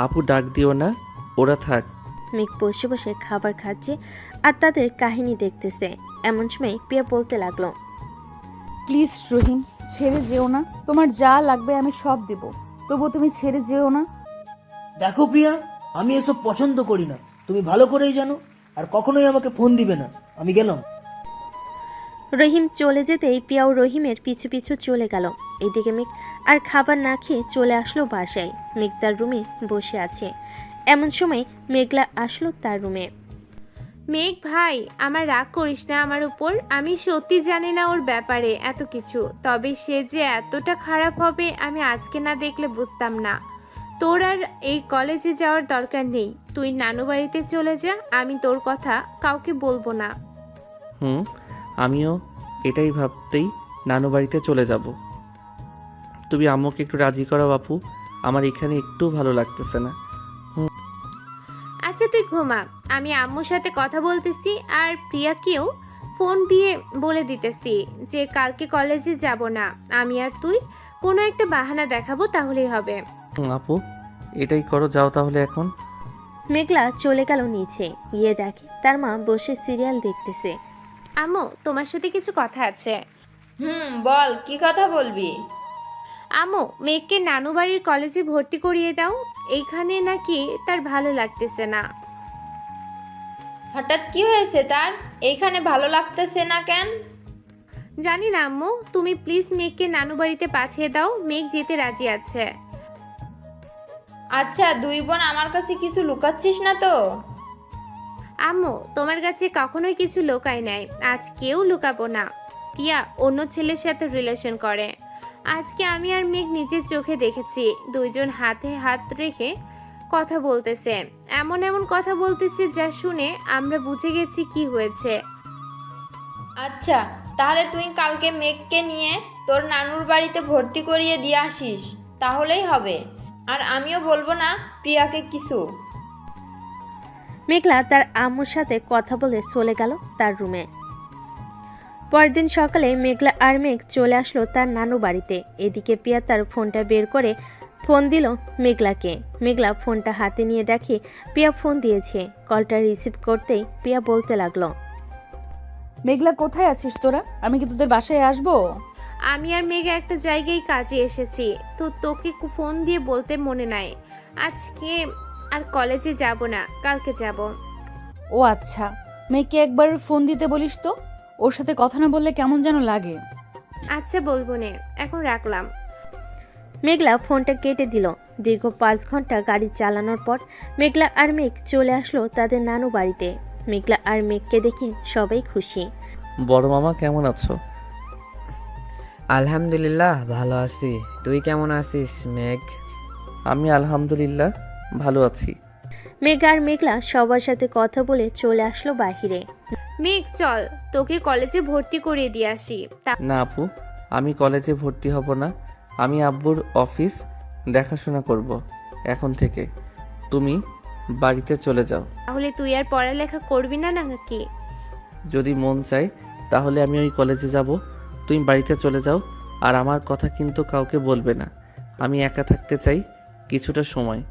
আপু ডাক দিও না, ওরা থাক। মেঘ বসে বসে খাবার খাচ্ছে আর তাদের কাহিনী দেখতেছে। এমন সময় পিয়া বলতে লাগলো, প্লিজ রহিম, ছেড়ে যেও না, তোমার যা লাগবে আমি সব দেব, তবু তুমি ছেড়ে যেও না। দেখো প্রিয়া, আমি এসব পছন্দ করি না, তুমি ভালো করেই জানো। আর কখনোই আমাকে ফোন দিবে না, আমি গেলাম। রহিম চলে যেতেই পিয়াও রহিমের পিছু পিছু চলে গেল। এদিকে মেঘ আর খাবার না খেয়ে চলে আসলো বাসায়। মেঘ তার রুমে বসে আছে। এমন সময় মেঘলা আসলো তার রুমে। মেঘ ভাই, আমার রাগ করিস না আমার উপর। আমি সত্যি জানি না ওর ব্যাপারে এত কিছু, তবে সে যে এতটা খারাপ হবে আমি আজকে না দেখলে বুঝতাম না। তোর আর এই কলেজে যাওয়ার দরকার নেই, তুই নানু বাড়িতে চলে যা, আমি তোর কথা কাউকে বলবো না। আমিও এটাই ভাবতেই নানু বাড়িতে চলে যাব। তুমি আম্মুকে একটু রাজি করো বাপু, আমার এখানে একটু ভালো লাগতেছে না। আচ্ছা তুই ঘুমা, আমি আম্মুর সাথে কথা বলতেছি আর প্রিয়াকেও ফোন দিয়ে বলে দিতেছি যে কালকে কলেজে যাব না, আমি আর তুই কোনো একটা বাহানা দেখাবো, তাহলেই হবে। আপু এটাই করো, যাও তাহলে এখন। মেঘলা চলে গেল নিচে, গিয়ে দেখে তার মা বসে সিরিয়াল দেখতেছে। আম্মু, তোমার সাথে কিছু কথা আছে। বল, কি কথা বলবি? আম্মু, মেঘকে নানু বাড়ির কলেজে ভর্তি করিয়ে দাও। এইখানে নাকি তার ভালো লাগতেছে না। হঠাৎ কি হয়েছে তার? এইখানে ভালো লাগতেছে না কেন? জানি না আম্মু, তুমি প্লিজ মেঘকে নানু বাড়িতে পাঠিয়ে দাও। মেঘ যেতে রাজি আছে। আচ্ছা, দুই বোন আমার কাছে কিছু লুকাচ্ছিস না তো? আম্মু, তোমার কাছে কখনোই কিছু লুকাই নাই, আজকেও লুকাবো না। প্রিয়া অন্য ছেলের সাথে রিলেশন করে। আজকে আমি আর মেঘ নিজের চোখে দেখেছি, দুইজন হাতে হাত রেখে কথা বলতেছে। এমন এমন কথা বলতেছে যা শুনে আমরা বুঝে গেছি কি হয়েছে। আচ্ছা, তাহলে তুই কালকে মেঘকে নিয়ে তোর নানুর বাড়িতে ভর্তি করিয়ে দিয়ে আসিস, তাহলেই হবে। আর আমিও বলবো না প্রিয়াকে কিছু। মেঘলা তার আম্মুর সাথে কথা বলে চলে গেল তার রুমে। পরদিন সকালে মেঘলা আর মেঘ চলে আসলো তার নানু বাড়িতে। এদিকে প্রিয়া তার ফোনটা বের করে ফোন দিল মেঘলাকে। মেঘলা ফোনটা হাতে নিয়ে দেখে প্রিয়া ফোন দিয়েছে। কলটা রিসিভ করতেই প্রিয়া বলতে লাগলো, মেঘলা, কোথায় আছিস তোরা? আমি কি তোদের বাসায় আসবো? আমি আর মেঘ একটা জায়গায় কাজে এসেছি, তো তোকে ফোন দিয়ে বলতে মনে নাই। আজকে আর কলেজে যাব না, কালকে যাব। ও আচ্ছা, মেয়েকে একবার ফোন দিতে বলিস তো, ওর সাথে কথা না বললে কেমন যেন লাগে। আচ্ছা, বলবো নে, এখন রাখলাম। মেঘলা ফোনটা কেটে দিল। দীর্ঘ 5 ঘন্টা গাড়ি চালানোর পর মেঘলা আর মেঘ চলে আসলো তাদের নানু বাড়িতে। মেঘলা আর মেঘকে দেখে সবাই খুশি। বড় মামা কেমন আছো? আলহামদুলিল্লাহ ভালো আছি। তুই কেমন আছিস মেঘ? আমি আলহামদুলিল্লাহ ভালো আছি। মেঘ আর মেঘলা সবার সাথে কথা বলে চলে আসলো বাহিরে। মেঘ চল, তোকে কলেজে ভর্তি করিয়ে দিয়ে আসি। না আপু, আমি কলেজে ভর্তি হব না। আমি আব্বুর অফিস দেখাশোনা করব এখন থেকে। তুমি বাড়িতে চলে যাও। তাহলে তুই আর পড়ালেখা করবি না নাকি? যদি মন চায় তাহলে আমি ওই কলেজে যাব। তুমি বাড়িতে চলে যাও, আর আমার কথা কিন্তু কাউকে বলবে না। আমি একা থাকতে চাই কিছুটা সময়।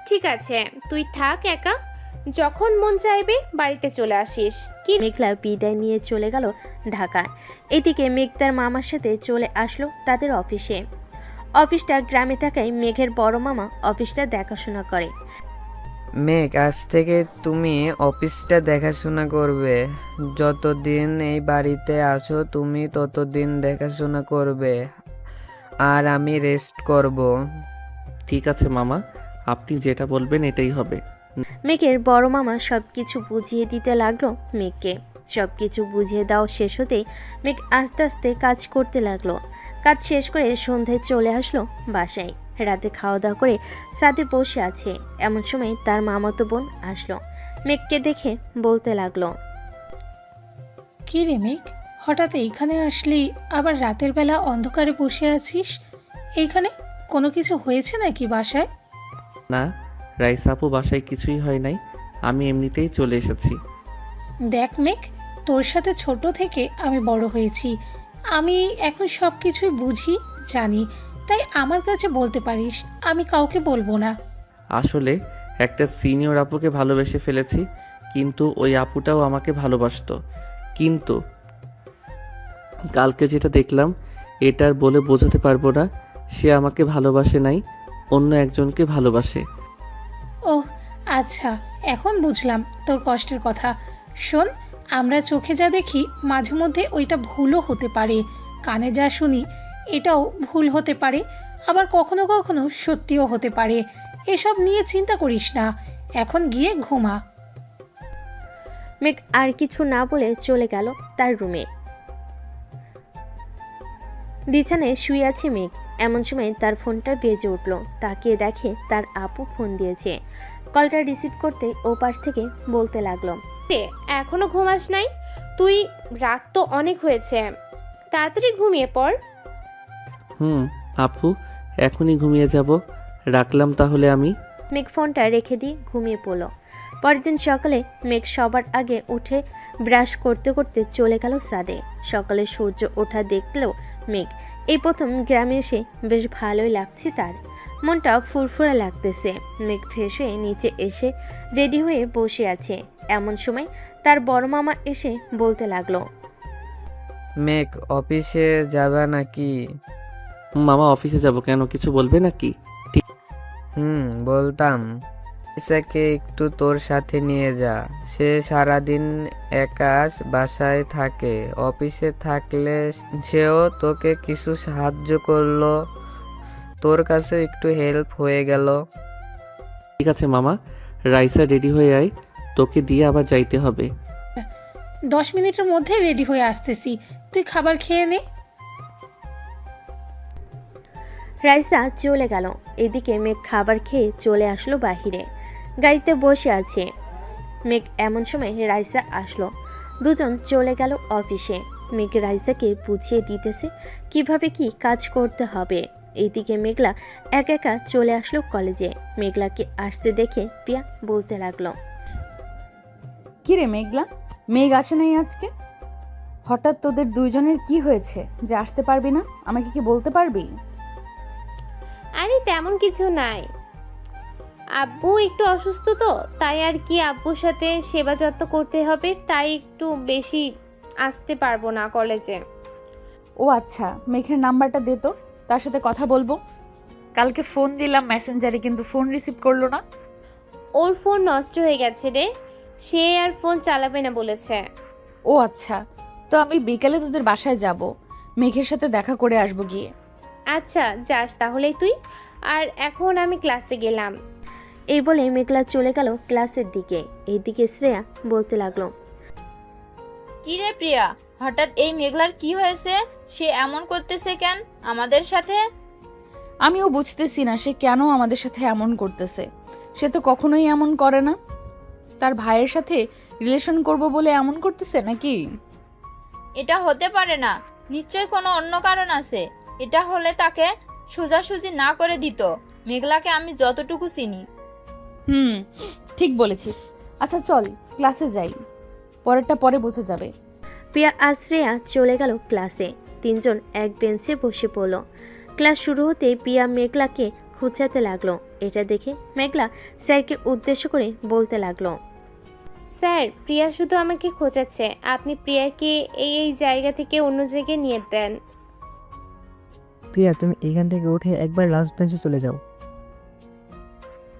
ঠিক আছে, তুই থাক একা, যখন মন চাইবে বাড়িতে চলে আসিস। কি মেঘলা বিদায় নিয়ে চলে গেল ঢাকায়। এদিকে মেঘ তার মামার সাথে চলে আসলো তাদের অফিসে। অফিসটা গ্রামে থাকায় মেঘের বড় মামা অফিসটা দেখাশোনা করে। মেঘ, আজ থেকে তুমি অফিসটা দেখাশোনা করবে। যতদিন এই বাড়িতে আসো তুমি ততদিন দেখাশোনা করবে, আর আমি রেস্ট করব। ঠিক আছে মামা, আপনি যেটা বলবেন এটাই হবে। মেঘের বড় মামা সবকিছু বুঝিয়ে দিতে লাগলো মেঘকে। সবকিছু বুঝিয়ে দেওয়া শেষ হতেই মেঘ আস্তে আস্তে কাজ করতে লাগলো। কাজ শেষ করে সন্ধ্যায় চলে আসলো বাসায়। রাতে খাওয়া দাওয়া করে সাথে বসে আছে, এমন সময় তার মামাতো বোন আসলো। মেঘকে দেখে বলতে লাগলো, কি রে মেঘ, হঠাৎ এইখানে আসলি? আবার রাতের বেলা অন্ধকারে বসে আছিস এইখানে? কোনো কিছু হয়েছে নাকি বাসায়? না রাইসা আপু, বাসায় কিছুই হয় নাই, আমি এমনিতেই চলে এসেছি। দেখ মেঘ, তোর সাথে ছোট থেকে আমি বড় হয়েছি, আমি এখন সব কিছুই বুঝি জানি, তাই আমার কাছে বলতে পারিস, আমি কাউকে বলবো না। আসলে একটা সিনিয়র আপুকে ভালোবেসে ফেলেছি, কিন্তু ওই আপুটাও আমাকে ভালোবাসতো। কিন্তু কালকে যেটা দেখলাম এটা আর বলে বোঝাতে পারবো না। সে আমাকে ভালোবাসে নাই, অন্য একজনকে ভালোবাসে। ওহ আচ্ছা, এখন বুঝলাম তোর কষ্টের কথা। শোন, আমরা চোখে যা দেখি মাঝে মধ্যে ওইটা ভুলও হতে পারে, কানে যা শুনি এটাও ভুল হতে পারে, আবার কখনো কখনো সত্যিও হতে পারে। এসব নিয়ে চিন্তা করিস না, এখন গিয়ে ঘুমা। মেঘ আর কিছু না বলে চলে গেল তার রুমে। বিছানায় শুয়ে আছে মেঘ। এমন সময় তার ফোনটা বেজে উঠল। তাকিয়ে দেখে তার আপু ফোন দিয়েছে। কলটা রিসিভ করতে ও পাশ থেকে বলতে লাগলো, এখনো ঘুমাস নাই তুই? রাত তো অনেক হয়েছে, তাড়াতাড়ি ঘুমিয়ে পড়। আপু, এখনই ঘুমিয়ে যাব। রাখলাম তাহলে আমি। মেঘ ফোনটা রেখে দিয়ে ঘুমিয়ে পড়ল। পরের দিন সকালে মেঘ সবার আগে উঠে ব্রাশ করতে করতে চলে গেল ছাদে। সকালে সূর্য ওঠা দেখলো মেঘ। এই প্রথম গ্রামে এসে বেশ ভালোই লাগছে তার। মনটা ফুরফুরে লাগতেছে। মেঘ ফ্রেশ হয়ে নিচে এসে রেডি হয়ে বসে আছে। এমন সময় তার বড় মামা এসে বলতে লাগলো, মেঘ অফিসে যাবে নাকি? মামা অফিসে যাব কেন, কিছু বলবে নাকি? বলতাম ইসাকে একটু তোর সাথে নিয়ে যা। সে সারাদিন একা বাসায় থাকে, অফিসে থাকলে সেও তোকে কিছু সাহায্য করলো, তোর কাছে একটু হেল্প হয়ে গেল। ঠিক আছে মামা, রাইসা রেডি হয়ে আয়, তোকে দিয়ে আবার যাইতে হবে। 10 মিনিটের মধ্যে রেডি হয়ে আসতেছি, তুই খাবার খেয়ে নে। রাইসা চলে গেল। এদিকে মেঘ খাবার খেয়ে চলে আসলো বাহিরে, গাড়িতে বসে আছে। মেঘ এমন সময় রাইসা আসলো। দুজন চলে গেল অফিসে। মেঘ রাইসাকে বুঝিয়ে দিতেছে কিভাবে কি কাজ করতে হবে। এইদিকে মেঘলা একা একা চলে আসলো কলেজে। মেঘলাকে আসতে দেখে পিয়া বলতে লাগলো, কি রে মেঘলা, মেঘ আসে নাই আজকে? হঠাৎ তোদের দুইজনের কি হয়েছে যে আসতে পারবি না? আমাকে কি বলতে পারবি? আরে তেমন কিছু নাই, আব্বু একটু অসুস্থ তো, তাই আর কি আব্বুর সাথে সেবা যত্ন করতে হবে, তাই একটু বেশি আসতে পারবো না কলেজে। ও আচ্ছা, মেঘের নাম্বারটা দে তো, তার সাথে কথা বলবো। কালকে ফোন দিলাম মেসেঞ্জারে, কিন্তু ফোন রিসিভ করলো না। ওর ফোন নষ্ট হয়ে গেছে রে, সে আর ফোন চালাবে না বলেছে। ও আচ্ছা, তো আমি বিকেলে তোদের বাসায় যাব, মেঘের সাথে দেখা করে আসবো গিয়ে। আচ্ছা যাস তাহলে তুই, আর এখন আমি ক্লাসে গেলাম। এই বলে মেঘলা চলে গেল ক্লাসের দিকে। এইদিকে শ্রেয়া বলতে লাগলো, কি রে প্রিয়া, হঠাৎ এই মেঘলার কি হয়েছে? সে এমন করতেছে কেন আমাদের সাথে? আমিও বুঝতেছি না সে কেন আমাদের সাথে এমন করতেছে। সে তো কখনোই এমন করে না। তার ভাইয়ের সাথে রিলেশন করব বলে এমন করতেছে নাকি? এটা হতে পারে না, নিশ্চয় কোনো অন্য কারণ আছে। এটা হলে তাকে সোজাসুজি না করে দিত। মেঘলাকে আমি যতটুকু চিনি। ঠিক বলেছিস। আচ্ছা চল ক্লাসে যাই, পরেরটা পরে বোঝা যাবে। পিয়া আর শ্রেয়া চলে গেল ক্লাসে। তিনজন এক বেঞ্চে বসে পড়ল। ক্লাস শুরু হতেই পিয়া মেঘলাকে খুঁচাতে লাগলো। এটা দেখে মেঘলা স্যারকে উদ্দেশ্য করে বলতে লাগলো, স্যার, প্রিয়া শুধু আমাকে খোঁচাচ্ছে, আপনি প্রিয়াকে এই জায়গা থেকে অন্য জায়গায় নিয়ে দেন। প্রিয়া, তুমি এখান থেকে উঠে একবার লাস্ট বেঞ্চে চলে যাও।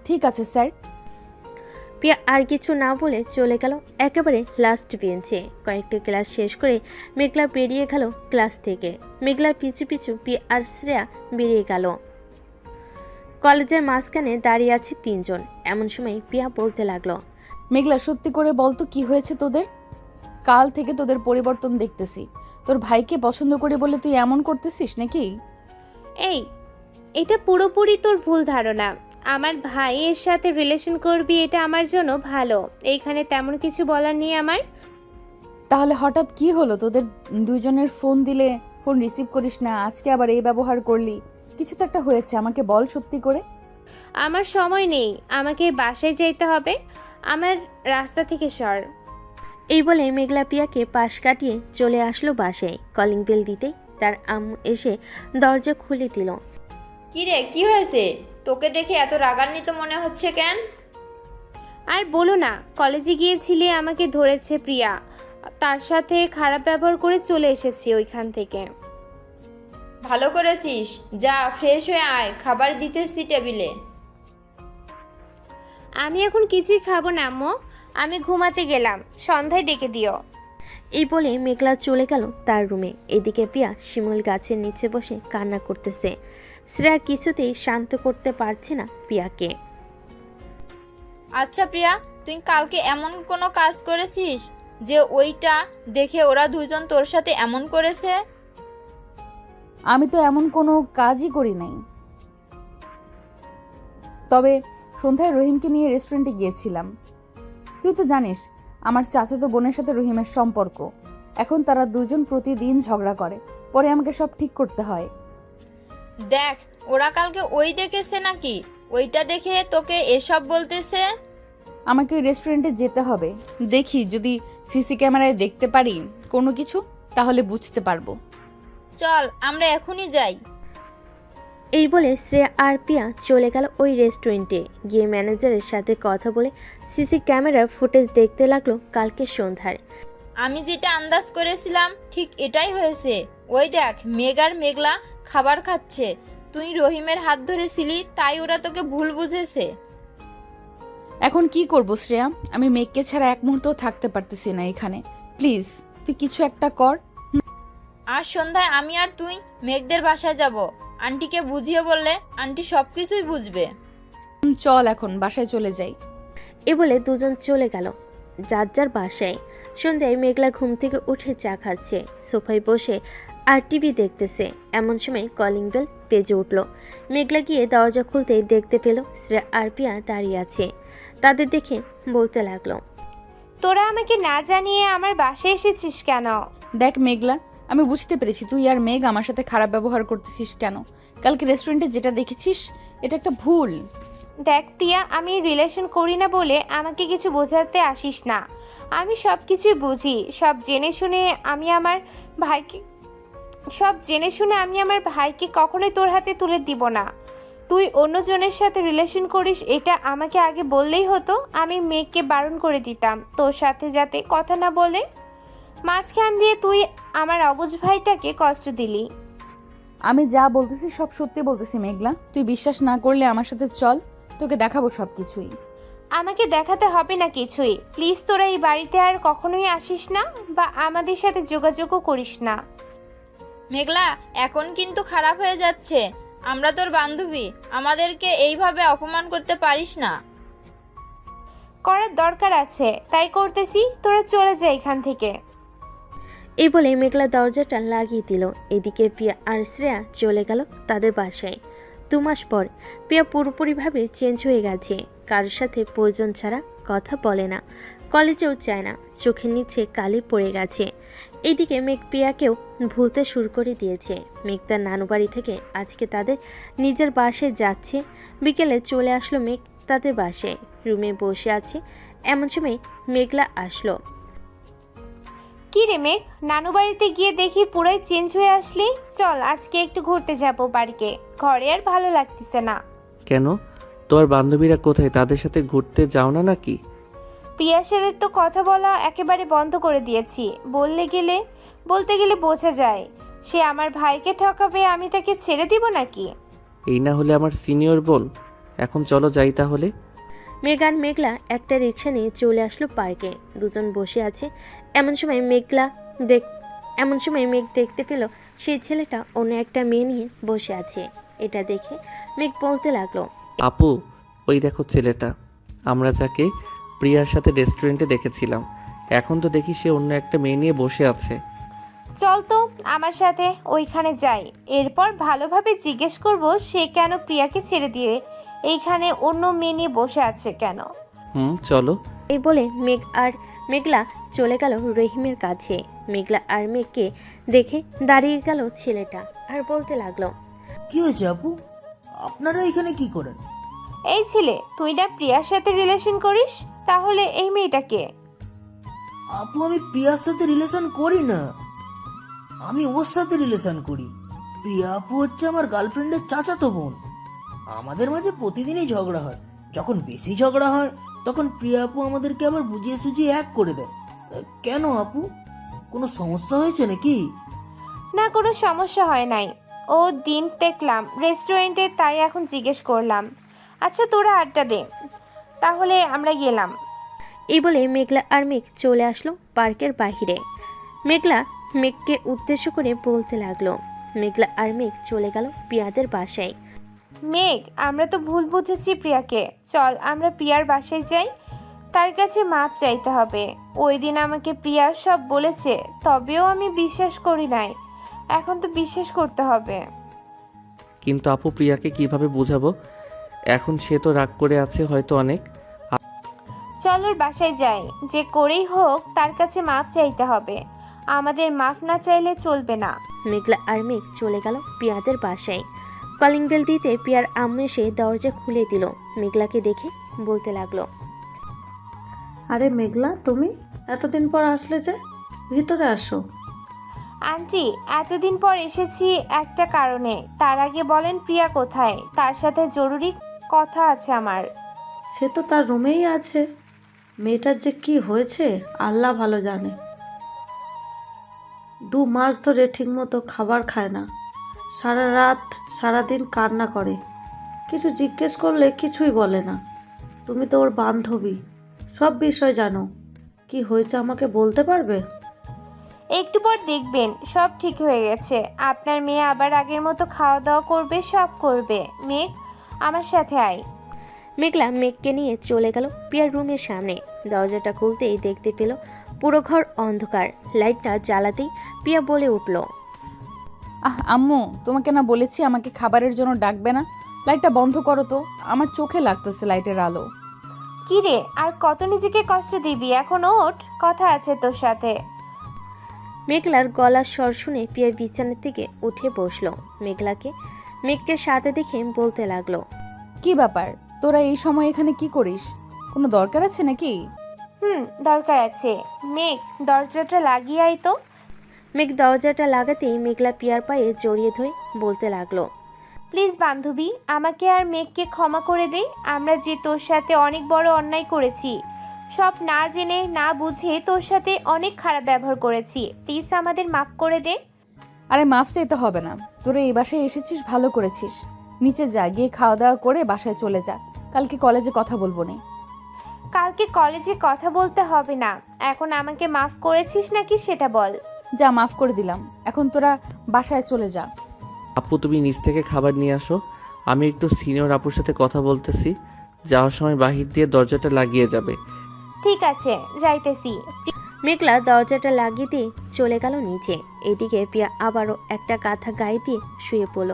ঠিক আছে স্যার। পিয়া আর কিছু না বলে চলে গেল একেবারে লাস্ট বেঞ্চে। কয়েকটা ক্লাস শেষ করে মেঘলা বেরিয়ে গেল ক্লাস থেকে। মেঘলার পিছু পিছু পিয়া আর শ্রেয়া বেরিয়ে গেল। কলেজের মাঝখানে দাঁড়িয়ে আছে তিনজন। এমন সময় পিয়া বলতে লাগলো, মেঘলা সত্যি করে বলতো কি হয়েছে তোদের? কাল থেকে তোদের পরিবর্তন দেখতেছি। তোর ভাইকে পছন্দ করে বলে তুই এমন করতেছিস নাকি? এই, এটা পুরোপুরি তোর ভুল ধারণা। আমার ভাইয়ের সাথে রিলেশন করবি এটা আমার জন্য ভালো, এইখানে তেমন কিছু বলার নেই আমার। তাহলে হঠাৎ কি হলো তোদের দুইজনের? ফোন দিলে ফোন রিসিভ করিস না, আজকে আবার এই ব্যবহার করলি। কিছু তো একটা হয়েছে, আমাকে বল সত্যি করে। আমার সময় নেই, আমাকে বাসায় যেতে হবে, আমার রাস্তা থেকে সর। এই বলে মেঘলা পিয়াকে পাশ কাটিয়ে চলে আসলো বাসায়। কলিং বেল দিতেই তার আম্মু এসে দরজা খুলে দিল। কি রে, কি হয়েছে? তোকে দেখে এত রাগান্বিত মনে হচ্ছে কেন? আর বলো না, কলেজে গিয়েছিলে, আমাকে ধরেছে প্রিয়া, তার সাথে খারাপ ব্যবহার করে চলে এসেছি ওইখান থেকে। ভালো করেছিস, যা ফ্রেশ হয়ে আয়, খাবার দিতেছি টেবিলে। আমি এখন কিছুই খাবো না আম্মু, আমি ঘুমাতে গেলাম, সন্ধ্যায় ডেকে দিও। এই বলে মেঘলা চলে গেল তার রুমে। এদিকে পিয়া শিমুল গাছের নিচে বসে কান্না করতেছে। শ্রেয়া কিছুতেই শান্ত করতে পারছে না পিয়াকে। আচ্ছা প্রিয়া, তুই কালকে এমন কোনো কাজ করেছিস যে ওইটা দেখে ওরা দুজন তোর সাথে এমন করেছে? আমি তো এমন কোনো কাজই করি নাই। তবে সন্ধ্যায় রহিমকে নিয়ে রেস্টুরেন্টে গিয়েছিলাম। তুই তো জানিস আমার চাচাতো বোনের সাথে রহিমের সম্পর্ক। এখন তারা দুজন প্রতিদিন ঝগড়া করে, পরে আমাকে সব ঠিক করতে হয়। দেখ, ওরা কালকে ওই দেখেছে নাকি? ওইটা দেখে তোকে এসব বলতেছে? আমাকে ওই রেস্টুরেন্টে যেতে হবে, দেখি যদি সিসি ক্যামেরায় দেখতে পারি কোনো কিছু, তাহলে বুঝতে পারবো। চল আমরা এখনই যাই। এই বলে শ্রেয়া আর পিয়া চলে গেল ওই রেস্টুরেন্টে। গিয়ে ম্যানেজারের সাথে কথা বলে সিসি ক্যামেরার ফুটেজ দেখতে লাগলো কালকে সন্ধ্যার। আমি যেটা আন্দাজ করেছিলাম ঠিক এটাই হয়েছে। ওই দেখ, মেঘ আর মেঘলা খাবার খাচ্ছে। তুই রহিমের হাত ধরেছিলি, তাই ওরা তোকে ভুল বুঝেছে। এখন কি করব শ্রেয়া? আমি মেঘকে ছাড়া এক মুহূর্তও থাকতে পারতেছি না এখানে। প্লিজ তুই কিছু একটা কর। আজ সন্ধ্যায় আমি আর তুই মেঘদের বাসায় যাব। আন্টিকে বুঝিয়ে বললে আন্টি সব কিছুই বুঝবে। চল এখন বাসায় চলে যাই। এ বলে দুজন চলে গেল যার যার বাসায়। সন্ধ্যায় মেঘলা ঘুম থেকে উঠে চা খাচ্ছে, সোফায় বসে আর টিভি দেখতেছে। এমন সময় কলিং বেল বেজে উঠল। মেঘলা গিয়ে দরজা খুলতেই দেখতে পেল শ্রেয়া আর পিয়া দাঁড়িয়ে আছে। তাদের দেখে বলতে লাগলো, তোরা আমাকে না জানিয়ে আমার বাসায় এসেছিস কেন? দেখ মেঘলা, আমি বুঝতে পেরেছি তুই আর মেঘ আমার সাথে খারাপ ব্যবহার করতেছিস কেন। কালকে রেস্টুরেন্টে যেটা দেখেছিস এটা একটা ভুল। দেখ প্রিয়া, আমি রিলেশন করি না বলে আমাকে কিছু বোঝাতে আসিস না। আমি সব কিছুই বুঝি। সব জেনে শুনে আমি আমার ভাইকে কখনোই তোর হাতে তুলে দিব না। তুই অন্যজনের সাথে রিলেশন করিস এটা আমাকে আগে বললেই হতো। আমি মেঘকে বারণ করে দিতাম তোর সাথে যাতে কথা না বলে। মাঝখান দিয়ে তুই আমার অবুঝ ভাইটাকে কষ্ট দিলি। আমি যা বলতেছি সব সত্যি বলতেছি মেঘলা। তুই বিশ্বাস না করলে আমার সাথে চল, তোকে দেখাবো সব কিছুই। আমাকে দেখাতে হবে না কিছুই। প্লিজ তোরা এই বাড়িতে আর কখনোই আসিস না বা আমাদের সাথে যোগাযোগও করিস না। মেঘলা, এখন কিন্তু খারাপ হয়ে যাচ্ছে। আমরা তোর বান্ধবী, আমাদেরকে এইভাবে অপমান করতে পারিস না। করার দরকার আছে তাই করতেছি, তোরা চলে যা এখান থেকে। এই বলে মেঘলা দরজাটা লাগিয়ে দিল। এদিকে পিয়া আর শ্রেয়া চলে গেল তাদের বাসায়। 2 মাস পর পিয়া পুরোপুরিভাবে চেঞ্জ হয়ে গেছে। কারোর সাথে প্রয়োজন ছাড়া কথা বলে না, কলেজেও চায় না, চোখের নিচে কালি পড়ে গেছে। এইদিকে মেঘ পিয়াকেও ভুলতে শুরু করে দিয়েছে। মেঘ তার নানু বাড়ি থেকে আজকে তাদের নিজের বাসায় যাচ্ছে। বিকেলে চলে আসলো মেঘ তাদের বাসায়, রুমে বসে আছে। এমন সময় মেঘলা আসলো। কি রে মেঘ, নানু বাড়িতে গিয়ে দেখি পুরাই চেঞ্জ হয়ে আসলি। চল আজকে একটু ঘুরতে যাব বাড়িকে, ঘরে আর ভালো লাগতেছে না। কেন? তোর বান্ধবীরা কোথায়? তাদের সাথে ঘুরতে যাও না নাকি? প্রিয়ার সাথে তো কথা বলা একেবারে বন্ধ করে দিয়েছি। বলতে গেলে বোঝা যায় সে আমার ভাইকে ঠকাবে, আমি তাকে ছেড়ে দিব নাকি? এই না হলে আমার সিনিয়র বল। এখন চলো যাই তাহলে। মেঘ আর মেঘলা একটা রিক্সা নিয়ে চলে আসলো পার্কে। দুজন বসে আছে। এমন সময় মেঘ দেখতে পেল সেই ছেলেটা অন্য একটা মেয়ে নিয়ে বসে আছে। এটা দেখে মেঘ বলতে লাগলো, আপু, ওই দেখো ছেলেটা, আমরা যাকে প্রিয়ার সাথে রেস্টুরেন্টে দেখেছিলাম, এখন তো দেখি সে অন্য একটা মেয়ে নিয়ে বসে আছে। চল তো আমার সাথে ওইখানে যাই। এরপর ভালোভাবে জিজ্ঞেস করব সে কেন প্রিয়াকে ছেড়ে দিয়ে এইখানে অন্য মেয়ে নিয়ে বসে আছে কেন। চলো। এই বলে মেঘ আর মেঘলা চলে গেল রহিমের কাছে। মেঘলা আর মেঘকে দেখে দাঁড়িয়ে গেল ছেলেটা আর বলতে লাগলো, কি হয়েছে আপু? আপনারা এখানে কি করেন? এই ছেলে, তুই না প্রিয়ার সাথে রিলেশন করিস, তাহলে এই মেয়েটাকে? আপু, আমি প্রিয়ার সাথে রিলেশন করি না, আমি ওর সাথে রিলেশন করি। প্রিয়া আপু হচ্ছে আমার গার্লফ্রেন্ডের চাচাতো বোন। আমাদের মাঝে প্রতিদিনই ঝগড়া হয়। যখন বেশি ঝগড়া হয় তখন প্রিয়া আপু আমাদেরকে আবার বুঝিয়ে সুঝিয়ে এক করে দেয়। কেন আপু, কোনো সমস্যা হয়েছে নাকি? না, কোনো সমস্যা হয় নাই। ও দিন দেখলাম রেস্টুরেন্টে, তাই এখন জিজ্ঞেস করলাম। আচ্ছা তোরা আড্ডা দে, তাহলে আমরা গেলাম। এই বলে মেঘলা আর মেঘ চলে আসলো পার্কের বাহিরে। মেঘলা মেঘকে উদ্দেশ্য করে বলতে লাগলো। মেঘলা আর মেঘ চলে গেল প্রিয়াদের বাসায়। মেঘ, আমরা তো ভুল বুঝেছি প্রিয়াকে। চল আমরা প্রিয়ার বাসায় যাই, তার কাছে মাপ চাইতে হবে। ওই দিন আমাকে প্রিয়া সব বলেছে, তবেও আমি বিশ্বাস করি নাই। এখন তো বিশ্বাস করতে হবে। কিন্তু আপু, প্রিয়াকে কিভাবে বোঝাবো? এখন সে তো রাগ করে আছে হয়তো অনেক। চল ওর বাসায় যাই, যে করেই হোক তার কাছে মাপ চাইতে হবে। আমাদের মাফ না চাইলে চলবে না। মেঘলা আর মেঘ চলে গেল প্রিয়াদের বাসায়। কলিং বেল দিতে প্রিয়ার আম্মু এসে দরজা খুলে দিল। মেঘলাকে দেখে বলতে লাগলো, আরে মেঘলা, তুমি এতদিন পর আসলে যে, ভিতরে আসো। আন্টি, এতদিন পর এসেছি একটা কারণে। তার আগে বলেন প্রিয়া কোথায়? তার সাথে জরুরি কথা আছে আমার। সে তো তার রুমেই আছে। মেয়েটার যে কি হয়েছে আল্লাহ ভালো জানে। 2 মাস ধরে ঠিকমতো খাবার খায় না, সারা রাত সারাদিন কান্না করে। কিছু জিজ্ঞেস করলে কিছুই বলে না। তুমি তো ওর বান্ধবী, সব বিষয় জানো। কি হয়েছে আমাকে বলতে পারবে? একটু পর দেখবেন সব ঠিক হয়ে গেছে। আপনার মেয়ে আবার আগের মতো খাওয়া দাওয়া করবে, সব করবে। মেঘ, আমার সাথে আয়। মেঘলা মেঘকে নিয়ে চলে গেল প্রিয়ার রুমের সামনে। দরজাটা খুলতেই দেখতে পেল পুরো ঘর অন্ধকার। লাইটটা জ্বালাতেই প্রিয়া বলে উঠল, আম্মু, তোমাকে না বলেছি আমাকে খাবারের জন্য ডাকবে না? লাইটটা বন্ধ করো তো, আমার চোখে লাগতেছে লাইটের আলো। কি রে, আর কত নিজেকে কষ্ট দিবি? এখন ওঠ, কথা আছে তোর সাথে। মেঘলার গলার স্বর শুনে প্রিয়া বিছানা থেকে উঠে বসলো। মেঘকে সাথে দেখে বলতে লাগলো, কি ব্যাপার, তোরা এই সময় এখানে কি করিস? কোনো দরকার আছে নাকি? দরকার আছে। মেঘ, দরজাটা লাগিয়ে আয় তো। মেঘ দরজাটা লাগাতেই মেঘলা পিয়ার পায়ে জড়িয়ে ধরে বলতে লাগলো, প্লিজ বান্ধবী, আমাকে আর মেঘকে ক্ষমা করে দে। আমরা যে তোর সাথে অনেক বড় অন্যায় করেছি, সব না জেনে না বুঝে তোর সাথে অনেক খারাপ ব্যবহার করেছি। প্লিজ আমাদের মাফ করে দে। আরে মাফ চাইতে হবে না, তোরা এই বাসায় এসেছিস ভালো করেছিস। নিচে যা, গিয়ে খাওয়া দাওয়া করে বাসায় চলে যা। কালকে কলেজে কথা বলবো না। কালকে কলেজে কথা বলতে হবে না, এখন আমাকে মাফ করেছিস নাকি সেটা বল। যা, মাফ করে দিলাম, এখন তোরা বাসায় চলে যা। আপু, তুমি নিচ থেকে খাবার নিয়ে আসো। আমি একটু সিনিয়র আপুর সাথে কথা বলতেছি। যাওয়ার সময় বাহির দিয়ে দরজাটা লাগিয়ে যাবে। ঠিক আছে, যাইতেছি। মেঘলা দরজাটা লাগিয়ে দিয়ে চলে গেল নিচে। এদিকে প্রিয়া আবারও একটা কাঁথা গায়ে দিয়ে শুয়ে পড়ল।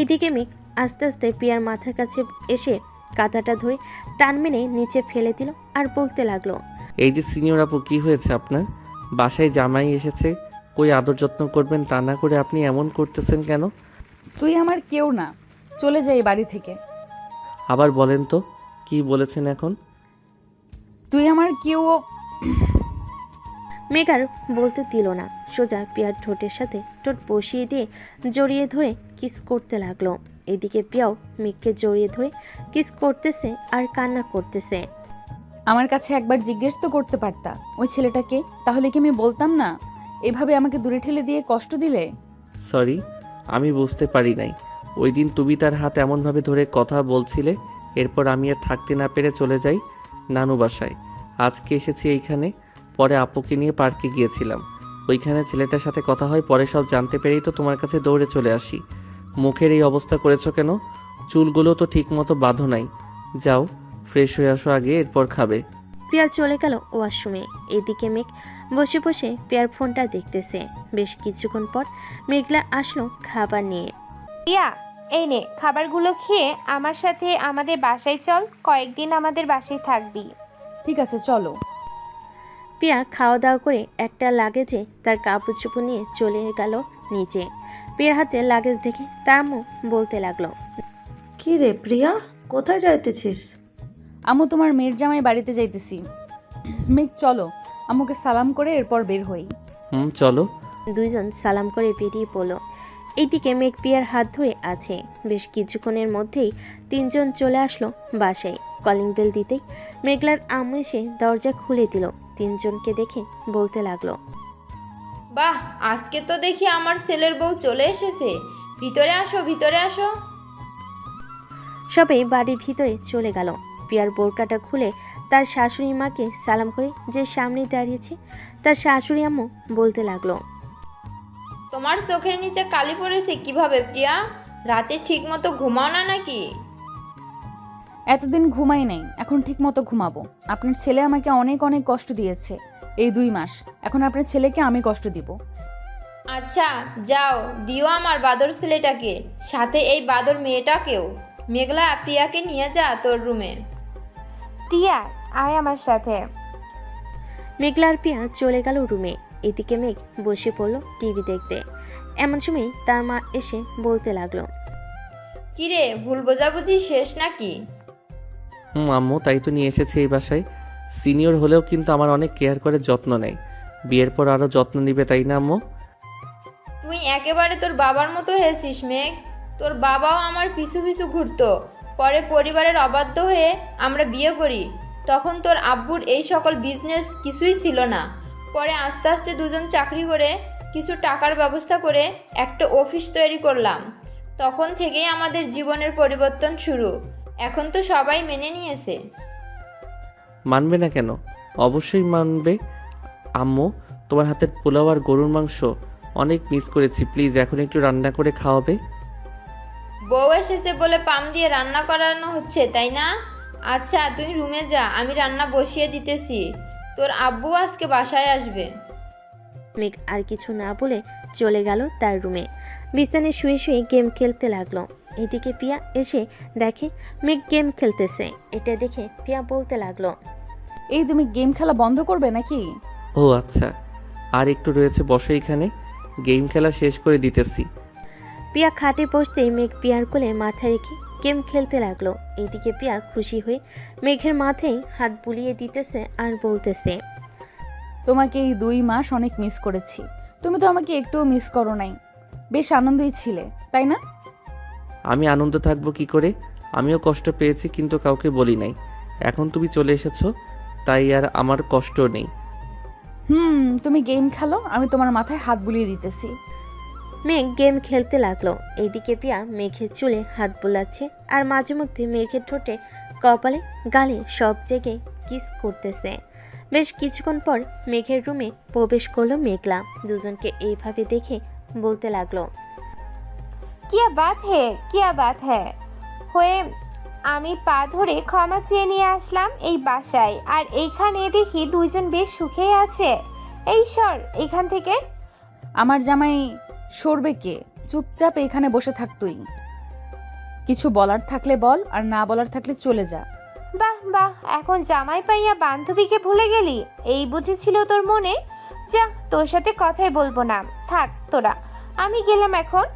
এদিকে মেঘ আস্তে আস্তে প্রিয়ার মাথার কাছে এসে কাঁথাটা ধরে টান মেনে নিচে ফেলে দিল আর বলতে লাগলো, এই যে সিনিয়র আপু, কি হয়েছে আপনার? বাসায় জামাই এসেছে, কই আদর যত্ন করবেন তা না করে আপনি এমন করতেছেন কেন? তুই আমার কেউ না, চলে যাই এই বাড়ি থেকে। আবার বলেন তো, কি বলেছেন এখন? তুই আমার কেউ। মেঘ আর বলতে দিল না, সোজা প্রিয়ার ঠোঁটের সাথে ঠোঁট বসিয়ে দিয়ে জড়িয়ে ধরে কিস করতে লাগলো। এদিকে প্রিয়াও মেঘকে জড়িয়ে ধরে কিস করতেছে আর কান্না করতেছে। আমার কাছে একবার জিজ্ঞেস তো করতে পারতা ওই ছেলেটাকে, তাহলে কি আমি বলতাম না? এভাবে আমাকে দূরে ঠেলে দিয়ে কষ্ট দিলে। সরি, আমি বুঝতে পারি নাই। ওই দিন তুমি তার হাত এমনভাবে ধরে কথা বলছিলে, এরপর আমি আর থাকতে না পেরে চলে যাই নানু বাসায়। আজকে এসেছি এইখানে, পরে আপুকে নিয়ে পার্কে গিয়েছিলাম। ওইখানে ছেলেটার সাথে কথা হয়, পরে সব জানতে পেরেই তো তোমার কাছে দৌড়ে চলে আসি। মুখের এই অবস্থা করেছো কেন? চুলগুলো তো ঠিক মতো বাঁধো নাই। যাও, ফ্রেশ হয়ে আসো আগে, এরপর খাবে। প্রিয়া চলে গেল ওয়াশরুমে। এদিকে মেঘ বসে বসে প্রিয়ার ফোনটা দেখতেছে। বেশ কিছুক্ষণ পর মেঘলা আসলো খাবার নিয়ে। প্রিয়া, এই নে খাবারগুলো খেয়ে আমার সাথে আমাদের বাসায় চল, কয়েকদিন আমাদের বাসায় থাকবি। ঠিক আছে, চলো। প্রিয়া খাওয়া দাওয়া করে একটা লাগেজে তার কাপড় চোপড় নিয়ে চলে গেল নিচে। প্রিয়ার হাতে লাগেজ দেখে তার আম্মু বলতে লাগলো, কি রে প্রিয়া, কোথায় যাইতেছিস? আম্মু, তোমার মেয়ের জামাই বাড়িতে যাইতেছি। মেঘ চলো, আম্মুকে সালাম করে এরপর বের হই। চলো। দুইজন সালাম করে বেরিয়ে পড়ল। এইদিকে মেঘ প্রিয়ার হাত ধরে আছে। বেশ কিছুক্ষণের মধ্যেই তিনজন চলে আসলো বাসায়। কলিং বেল দিতেই মেঘলার আম্মু এসে দরজা খুলে দিল। তিনজনকে দেখে বলতে লাগলো, বাহ, আজকে তো দেখি আমার ছেলের বউ চলে এসেছে। ভিতরে আসো, ভিতরে আসো। সবাই বাড়ির ভিতরে চলে গেল। প্রিয়ার বোরকাটা খুলে তার শাশুড়ি মাকে সালাম করে যে সামনে দাঁড়িয়েছে তার শাশুড়ি আম্মু বলতে লাগলো, তোমার চোখের নিচে কালি পড়েছে কিভাবে প্রিয়া? রাতে ঠিক মতো ঘুমাও না নাকি? এতদিন ঘুমাই নাই, এখন ঠিক মতো ঘুমাবো। আপনার ছেলে আমাকে অনেক অনেক কষ্ট দিয়েছে এই 2 মাস, এখন আপনার ছেলেকে আমি কষ্ট দিব। আচ্ছা যাও, দিও আমার বাদর ছেলেটাকে, সাথে এই বাদর মেয়েটাকেও। মেঘলা, প্রিয়াকে নিয়ে যা তোর রুমে। প্রিয়া, আয় আমার সাথে। মেঘলার প্রিয়া চলে গেল রুমে। এদিকে মেঘ বসে পড়লো টিভি দেখতে। এমন সময় তার মা এসে বলতে লাগলো, কিরে, ভুল বোঝাবুঝি শেষ নাকি? আম্মু, তাই তো নিয়ে এসেছি এই বাসায়। সিনিয়র হলেও কিন্তু আমার অনেক কেয়ার করে যত্ন নেয়। বিয়ের পর আরও যত্ন নিবে, তাই না আম্মু? একেবারে তোর বাবার মতো হয়েছিস মেঘ। তোর বাবাও আমার পিছু পিছু ঘুরতো। পরে পরিবারের অবাধ্য হয়ে আমরা বিয়ে করি। তখন তোর আব্বুর এই সকল বিজনেস কিছুই ছিল না। পরে আস্তে আস্তে দুজন চাকরি করে কিছু টাকার ব্যবস্থা করে একটা অফিস তৈরি করলাম। তখন থেকেই আমাদের জীবনের পরিবর্তন শুরু। এখন তো সবাই মেনে নিয়েছে। মানবে না কেন? অবশ্যই মানবে। আম্মু, তোমার হাতের পোলাও আর গরুর মাংস অনেক মিস করেছি। প্লিজ এখন একটু রান্না করে খাওয়াবে? বউ এসেছে বলে পাম দিয়ে রান্না করানো হচ্ছে, তাই না? আচ্ছা তুই রুমে যা, আমি রান্না বসিয়ে দিতেছি। তোর আব্বু আজকে বাসায় আসবে। মেঘ আর কিছু না বলে চলে গেল তার রুমে। বিছানায় শুয়ে শুয়ে গেম খেলতে লাগলো। এদিকে পিয়া এসে দেখে মেঘ গেম খেলতেছে। এটা দেখে পিয়া বলতে লাগলো, এই তুমি গেম খেলা বন্ধ করবে নাকি? ও আচ্ছা, আর একটু রয়েছে, বসো এখানে, গেম খেলা শেষ করে দিতেছি। পিয়া খাটে বসতেই মেঘ পিয়ার কোলে মাথা রেখে গেম খেলতে লাগলো। এদিকে পিয়া খুশি হয়ে মেঘের মাথায় হাত বুলিয়ে দিতেছে আর বলতেছে, তোমাকে এই 2 মাস অনেক মিস করেছি। তুমি তো আমাকে একটুও মিস করো নাই। বেশ আনন্দেই ছিলে, তাই না? আমি আনন্দ থাকবো কি করে? আমিও কষ্ট পেয়েছি, কিন্তু কাউকে বলি নাই। এখন তুমি চলে এসেছো, তাই আর আমার কষ্ট নেই। তুমি গেম খেলো, আমি তোমার মাথায় হাত বুলিয়ে দিতেছি। মেঘ গেম খেলতে লাগলো। এইদিকে পিয়া মেঘের চুলে হাত বুলাচ্ছে আর মাঝে মধ্যে মেঘের ঠোঁটে, কপালে, গালে সব জায়গায় কিস করতেছে। বেশ কিছুক্ষণ পর মেঘের রুমে প্রবেশ করলো মেঘলা। দুজনকে এইভাবে দেখে বলতে লাগলো, কিয়া বাত হ্যাঁ হয়ে আমি পা ধরে ক্ষমা চেয়ে নিয়ে আসলাম এই বাসায়, আর এইখানে দেখি দুইজন বেশ সুখেই আছে। এই সর এখান থেকে। আমার জামাই সরবে কে? চুপচাপ এখানে বসে থাক তুই। কিছু বলার থাকলে বল, আর না বলার থাকলে চলে যা। বাহ বাহ, এখন জামাই পাইয়া বান্ধবীকে ভুলে গেলি? এই বুঝেছিল তোর মনে? যা, তোর সাথে কথাই বলবো না, থাক তোরা, আমি গেলাম এখন।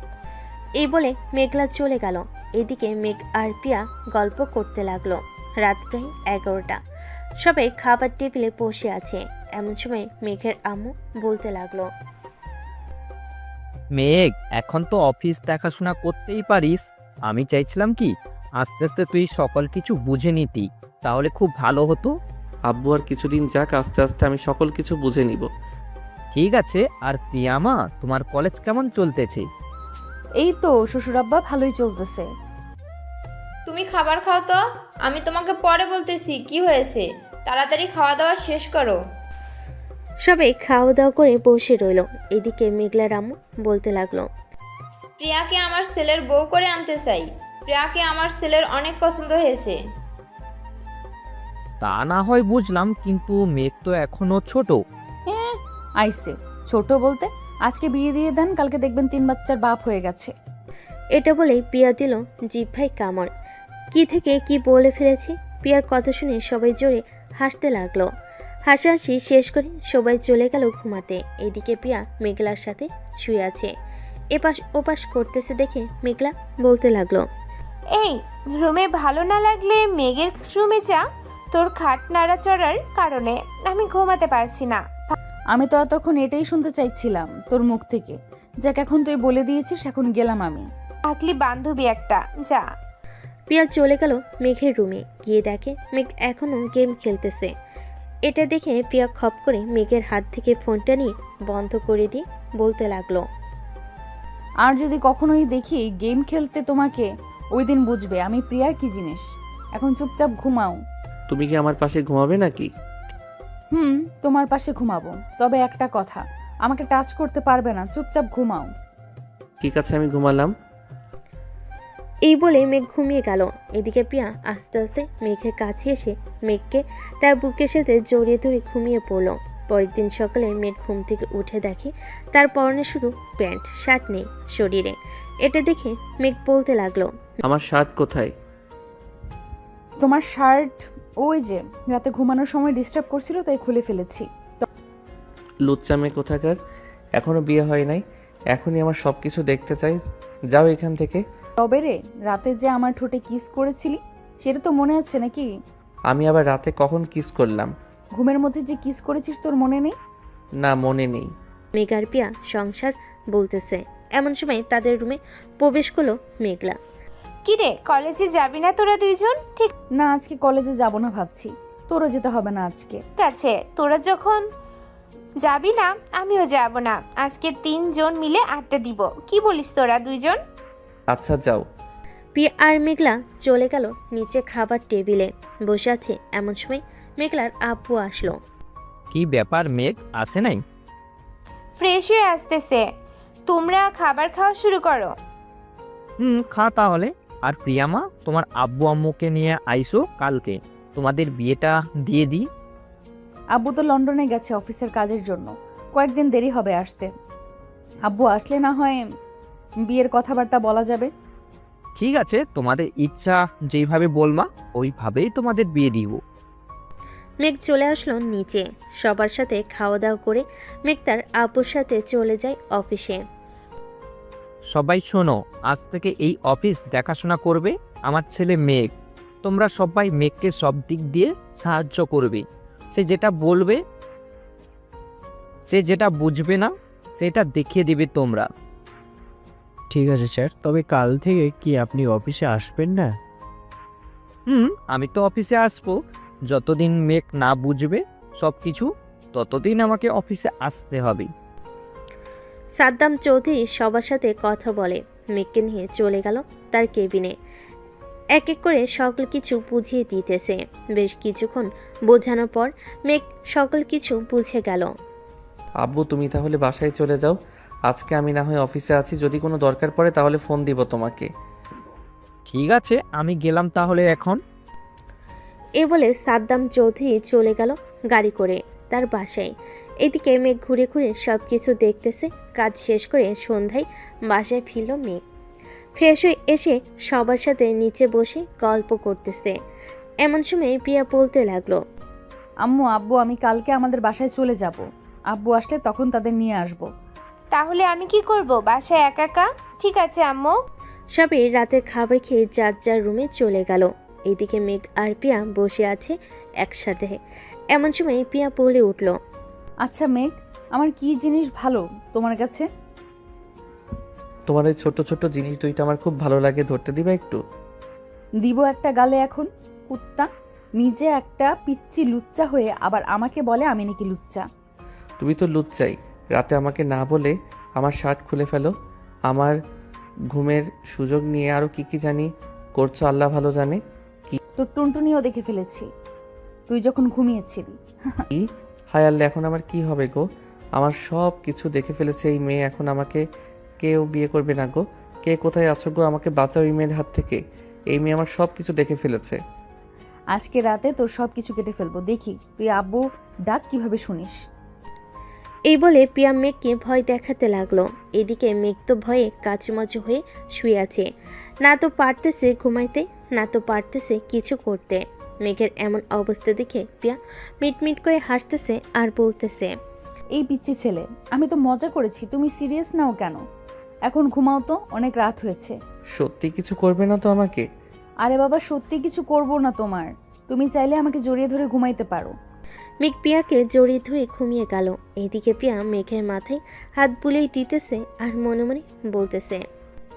এই বলে মেঘলা চলে গেল। এদিকে মেঘ আর পিয়া গল্প করতে লাগলো। রাত প্রায় 11টা। সবাই খাবার টেবিলে বসে আছে। এমন সময় মেঘের আম্মু বলতে লাগলো, মেঘ, এখন তো অফিস দেখাশোনা করতেই পারিস। আমি চাইছিলাম কি আস্তে আস্তে তুই সকল কিছু বুঝে নিতি, তাহলে খুব ভালো হতো। আব্বু আর কিছুদিন যাক, আস্তে আস্তে আমি সকল কিছু বুঝে নিব। ঠিক আছে। আর প্রিয়ামা, তোমার কলেজ কেমন চলতেছে? এই তো শ্বশুরাব্বা, ভালোই চলতেছে। তুমি খাবার খাও তো, আমি তোমাকে পরে বলতেছি কি হয়েছে। তাড়াতাড়ি খাওয়া দাওয়া শেষ করো। সবাই খাওয়া দাওয়া করে বসে রইল। এদিকে মেঘলার আম্মু বলতে লাগলো, প্রিয়াকে আমার ছেলের বউ করে আনতে চাই। প্রিয়াকে আমার ছেলের অনেক পছন্দ হয়েছে। তা না হয় বুঝলাম, কিন্তু মেঘ তো এখনো ছোট। আইসে ছোট বলতে, আজকে বিয়ে দিয়ে দেন, কালকে দেখবেন 3 বাচ্চার বাপ হয়ে গেছে। এটা বলেই পিয়া দিল জিহ্বায় কামড়। কি থেকে কি বলে ফেলেছে। পিয়ার কথা শুনে সবাই জোরে হাসতে লাগলো। হাসাহাসি শেষ করে সবাই চলে গেল ঘুমাতে। এদিকে পিয়া মেঘলার সাথে শুয়ে আছে। এপাশ ওপাশ করতেছে দেখে মেঘলা বলতে লাগলো, এই রুমে ভালো না লাগলে মেঘের রুমে যা, তোর খাট নাড়াচড়ার কারণে আমি ঘুমাতে পারছি না। আমি তো তখন এটাই শুনতে চাইছিলাম তোর মুখ থেকে। যাক, এখন তুই বলে দিয়েছিস, এখন গেলাম আমি। থাকলি বান্ধবী একটা, যা। পিয়া চলে গেল মেঘের রুমে। গিয়ে দেখে মেঘ এখনো গেম খেলতেছে। এটা দেখে পিয়া খপ করে মেঘের হাত থেকে ফোনটা নিয়ে বন্ধ করে দিয়ে বলতে লাগলো, আর যদি কখনোই দেখি গেম খেলতে তোমাকে, ওই দিন বুঝবে আমি প্রিয়ার কি জিনিস। এখন চুপচাপ ঘুমাও। তুমি কি আমার পাশে ঘুমাবে নাকি? তোমার পাশে ঘুমাবো, তবে একটা কথা, আমাকে টাচ করতে পারবে না। চুপচাপ ঘুমাও। ঠিক আছে, আমি ঘুমালাম। এই বলে মেঘ ঘুমিয়ে গেল। এদিকে পিয়া আস্তে আস্তে মেঘের কাছে এসে মেঘকে তার বুকের সাথে জড়িয়ে ধরে ঘুমিয়ে পড়ল। পরের দিন সকালে মেঘ ঘুম থেকে উঠে দেখে তার পরনে শুধু প্যান্ট, শার্ট নেই শরীরে। এটা দেখে মেঘ বলতে লাগলো, আমার শার্ট কোথায়? তোমার শার্ট ওই যে রাতে ঘুমানোর সময় ডিস্টার্ব করছিল, তাই খুলে ফেলেছি। লুচ্চা মেয়ে কোথাকার, এখনো বিয়ে হয় নাই, এখনই আমার সব কিছু দেখতে চাই। যাও এখান থেকে। তবে রে, রাতে যে আমার ঠোঁটে কিস করেছিলি, সেটা তো মনে আছে নাকি? আমি আবার রাতে কখন কিস করলাম? ঘুমের মধ্যে যে কিস করেছিস তোর মনে নেই? না, মনে নেই। মেঘ আর পিয়া সংসার বলতেছে। এমন সময় তাদের রুমে প্রবেশ করলো মেঘলা। কি রে, কলেজে যাবি না তোরা দুইজন? ঠিক না, আজকে কলেজে যাব না ভাবছি। তোরও যেতে হবে না আজকে। আছে, তোরা যখন যাবি না আমিও যাব না। আজকে 3 জন মিলে আড্ডা দিব। কি বলিস তোরা দুইজন? আচ্ছা যাও। পিয়া আর মেঘলা চলে গেল নিচে খাবার টেবিলে বসে আছে। এমন সময় মেঘলার আব্বু আসলো। কি ব্যাপার, মেঘ আসে নাই? ফ্রেশ হয়ে আসতেছে, তোমরা খাবার খাওয়া শুরু করো। খা তাহলে। আর প্রিয়ামা, তোমার আব্বু আম্মুকে নিয়ে আইসো কালকে, তোমাদের বিয়েটা দিয়ে দিই। আব্বু তো লন্ডনে গেছে অফিসের কাজের জন্য, কয়েকদিন দেরি হবে আসতে। আব্বু আসলে না হয় বিয়ের কথাবার্তা বলা যাবে। ঠিক আছে, তোমাদের ইচ্ছা যেইভাবে বলবা ওইভাবেই তোমাদের বিয়ে দিব। মেঘ চলে আসলো নিচে। সবার সাথে খাওয়া দাওয়া করে মেঘ তার আব্বুর সাথে চলে যায় অফিসে। সবাই শোনো, আজ থেকে এই অফিস দেখাশোনা করবে আমার ছেলে মেঘ। তোমরা সবাই মেঘকে সব দিক দিয়ে সাহায্য করবে। সে যেটা বলবে, সে যেটা বুঝবে না সেটা দেখিয়ে দেবে তোমরা। ঠিক আছে স্যার, তবে কাল থেকে কি আপনি অফিসে আসবেন না? আমি তো অফিসে আসবো, যতদিন মেঘ না বুঝবে সব কিছু ততদিন আমাকে অফিসে আসতে হবে। সাদ্দাম চৌধুরী সবার সাথে কথা বলে মেঘকে নিয়ে চলে গেল তার কেবিনে। এক এক করে সকল কিছু বুঝিয়ে দিতেছে। বেশ কিছুক্ষণ বোঝানোর পর মেঘ সকল কিছু বুঝে গেল। আব্বু তুমি তাহলে বাসায় চলে যাও, আজকে আমি না হয় অফিসে আছি, যদি কোনো দরকার পড়ে তাহলে ফোন দিব তোমাকে। ঠিক আছে, আমি গেলাম তাহলে এখন। এ বলে সাদ্দাম চৌধুরী চলে গেল গাড়ি করে তার বাসায়। এদিকে মেঘ ঘুরে ঘুরে সব কিছু দেখতেছে। কাজ শেষ করে সন্ধ্যায় বাসায় ফিরল মেঘ। ফ্রেশ হয়ে এসে সবার সাথে নিচে বসে গল্প করতেছে। এমন সময় প্রিয়া বলতে লাগলো, আম্মু আব্বু আমি কালকে আমাদের বাসায় চলে যাব। আব্বু আসলে তখন তাদের নিয়ে আসব। তাহলে আমি কি করব বাসায় একা একা? ঠিক আছে আম্মু। সবাই রাতের খাবার খেয়ে যার যার রুমে চলে গেল। এইদিকে মেঘ আর পিয়া বসে আছে একসাথে। এমন সময় পিয়া বলে উঠল, আচ্ছা মেঘ, আমার কি জিনিস ভালো তোমার কাছে? তোমার ওই ছোট ছোট জিনিস দুইটা আমার খুব ভালো লাগে, ধরতে দিবা একটু? দিব একটা গালে এখন। কুত্তা, নিজে একটা পিচ্চি লুচ্চা হয়ে আবার আমাকে বলে আমি নাকি লুচ্চা। তুমি তো লুচ্চাই, রাতে আমাকে না বলে আমার শার্ট খুলে ফেলো, আমার ঘুমের সুযোগ নিয়ে আরও কি কি জানি করছো আল্লাহ ভালো জানে। তোর টুনটুনিও দেখে ফেলেছি তুই যখন ঘুমিয়েছিলি। কি হায় আল্লাহ, এখন আমার কি হবে গো? আমার সব কিছু দেখে ফেলেছে এই মেয়ে, এখন আমাকে কেউ বিয়ে করবে না গো। কে কোথায় আছো গো? আমাকে বাঁচাও এই মেয়ের হাত থেকে। এই মেয়ে আমার সব কিছু দেখে ফেলেছে। আজকে রাতে তোর সব কিছু কেটে ফেলবো, দেখি তুই আব্বু ডাক কিভাবে শুনিস। এই বলে পিয়া মেঘকে ভয় দেখাতে লাগলো। এদিকে মেঘ তো ভয়ে কাচুমাচু হয়ে শুয়ে আছে। না তো পারতেছে ঘুমাইতে, না তো পারতেছে কিছু করতে। মেঘের এমন অবস্থা দেখে পিয়া মিটমিট করে হাসতেছে আর বলতেছে, এই পিচ্চি ছেলে, আমি তো মজা করেছি, তুমি সিরিয়াস নাও কেন? এখন ঘুমাও তো, অনেক রাত হয়েছে। সত্যি কিছু করবে না তো আমাকে? আরে বাবা, সত্যি কিছু করব না তোমার। তুমি চাইলে আমাকে জড়িয়ে ধরে ঘুমাইতে পারো। মেঘ পিয়াকে জড়িয়ে ধরে ঘুমিয়ে গেল। এইদিকে পিয়া মেঘের মাথায় হাত বুলিয়ে দিতেছে আর মনে মনে বলতেছে,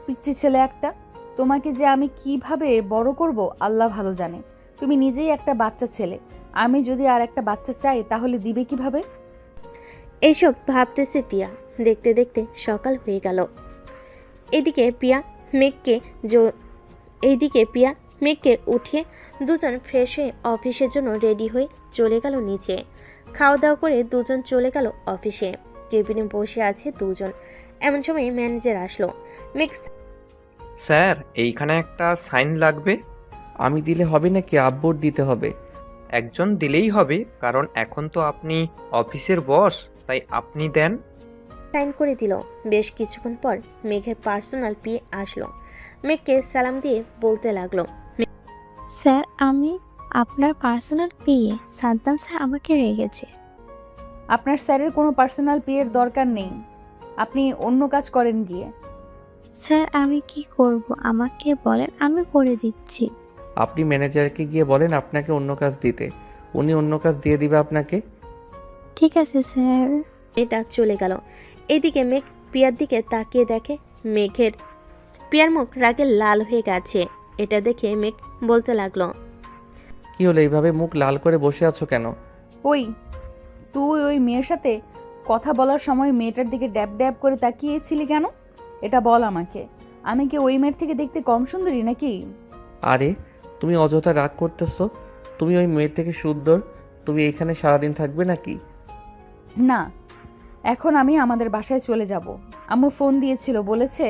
পিচ্চি ছেলে একটা, তোমাকে যে আমি কিভাবে বড় করব আল্লাহ ভালো জানে। তুমি নিজেই একটা বাচ্চা ছেলে, আমি যদি আর একটা বাচ্চা চাই তাহলে দিবে কিভাবে? এইসব ভাবতেছে পিয়া। দেখতে দেখতে সকাল হয়ে গেল। এদিকে পিয়া মেঘকে উঠিয়ে দুজন ফ্রেশ হয়ে অফিসের জন্য রেডি হয়ে চলে গেল নিচে। খাওয়া দাওয়া করে দুজন চলে গেল অফিসে। কেবিনে বসে আছে দুজন। এমন সময় ম্যানেজার আসলো। মেঘ, স্যার এইখানে একটা সাইন লাগবে। আমি দিলে হবে নাকি আব্বুর দিতে হবে? একজন দিলেই হবে, কারণ এখন তো আপনি অফিসের বস, তাই আপনি দেন। সাইন করে দিল। বেশ কিছুক্ষণ পর মেঘের পার্সোনাল পিএ আসলো। মেঘকে সালাম দিয়ে বলতে লাগলো, স্যার আমি আপনার পার্সোনাল পিএ, সাদ্দাম স্যার আমাকে রেখেছে। আপনার স্যারের কোনো পার্সোনাল পিএর দরকার নেই, আপনি অন্য কাজ করেন গিয়ে। স্যার আমি কি করব আমাকে বলেন, আমি করে দিচ্ছি। আপনি ম্যানেজারকে গিয়ে বলেন আপনাকে অন্য কাজ দিতে, উনি অন্য কাজ দিয়ে দিবে আপনাকে। ঠিক আছে স্যার। এটা চলে গেল। এদিকে মেঘ পিয়ার দিকে তাকিয়ে দেখে মেঘের। পিয়ার মুখ রাগে লাল হয়ে গেছে। এটা দেখে মেঘ বলতে লাগলো, কি হলো, এইভাবে মুখ লাল করে বসে আছো কেন? ওই তুই ওই মেয়ের সাথে কথা বলার সময় মেয়েটার দিকে ড্যাব ড্যাব করে তাকিয়েছিলি কেন? এটা বল আমাকে। আমি কি ওই মেয়ের থেকে দেখতে কম সুন্দরী নাকি? আরে তুমি অযথা রাগ করতেছো। তুমি ওই মেয়ের থেকে সুন্দর। তুমি এখানে সারাদিন থাকবে নাকি? না, এখন আমি আমাদের বাসায় চলে যাব। আম্মু ফোন দিয়েছিল, বলেছে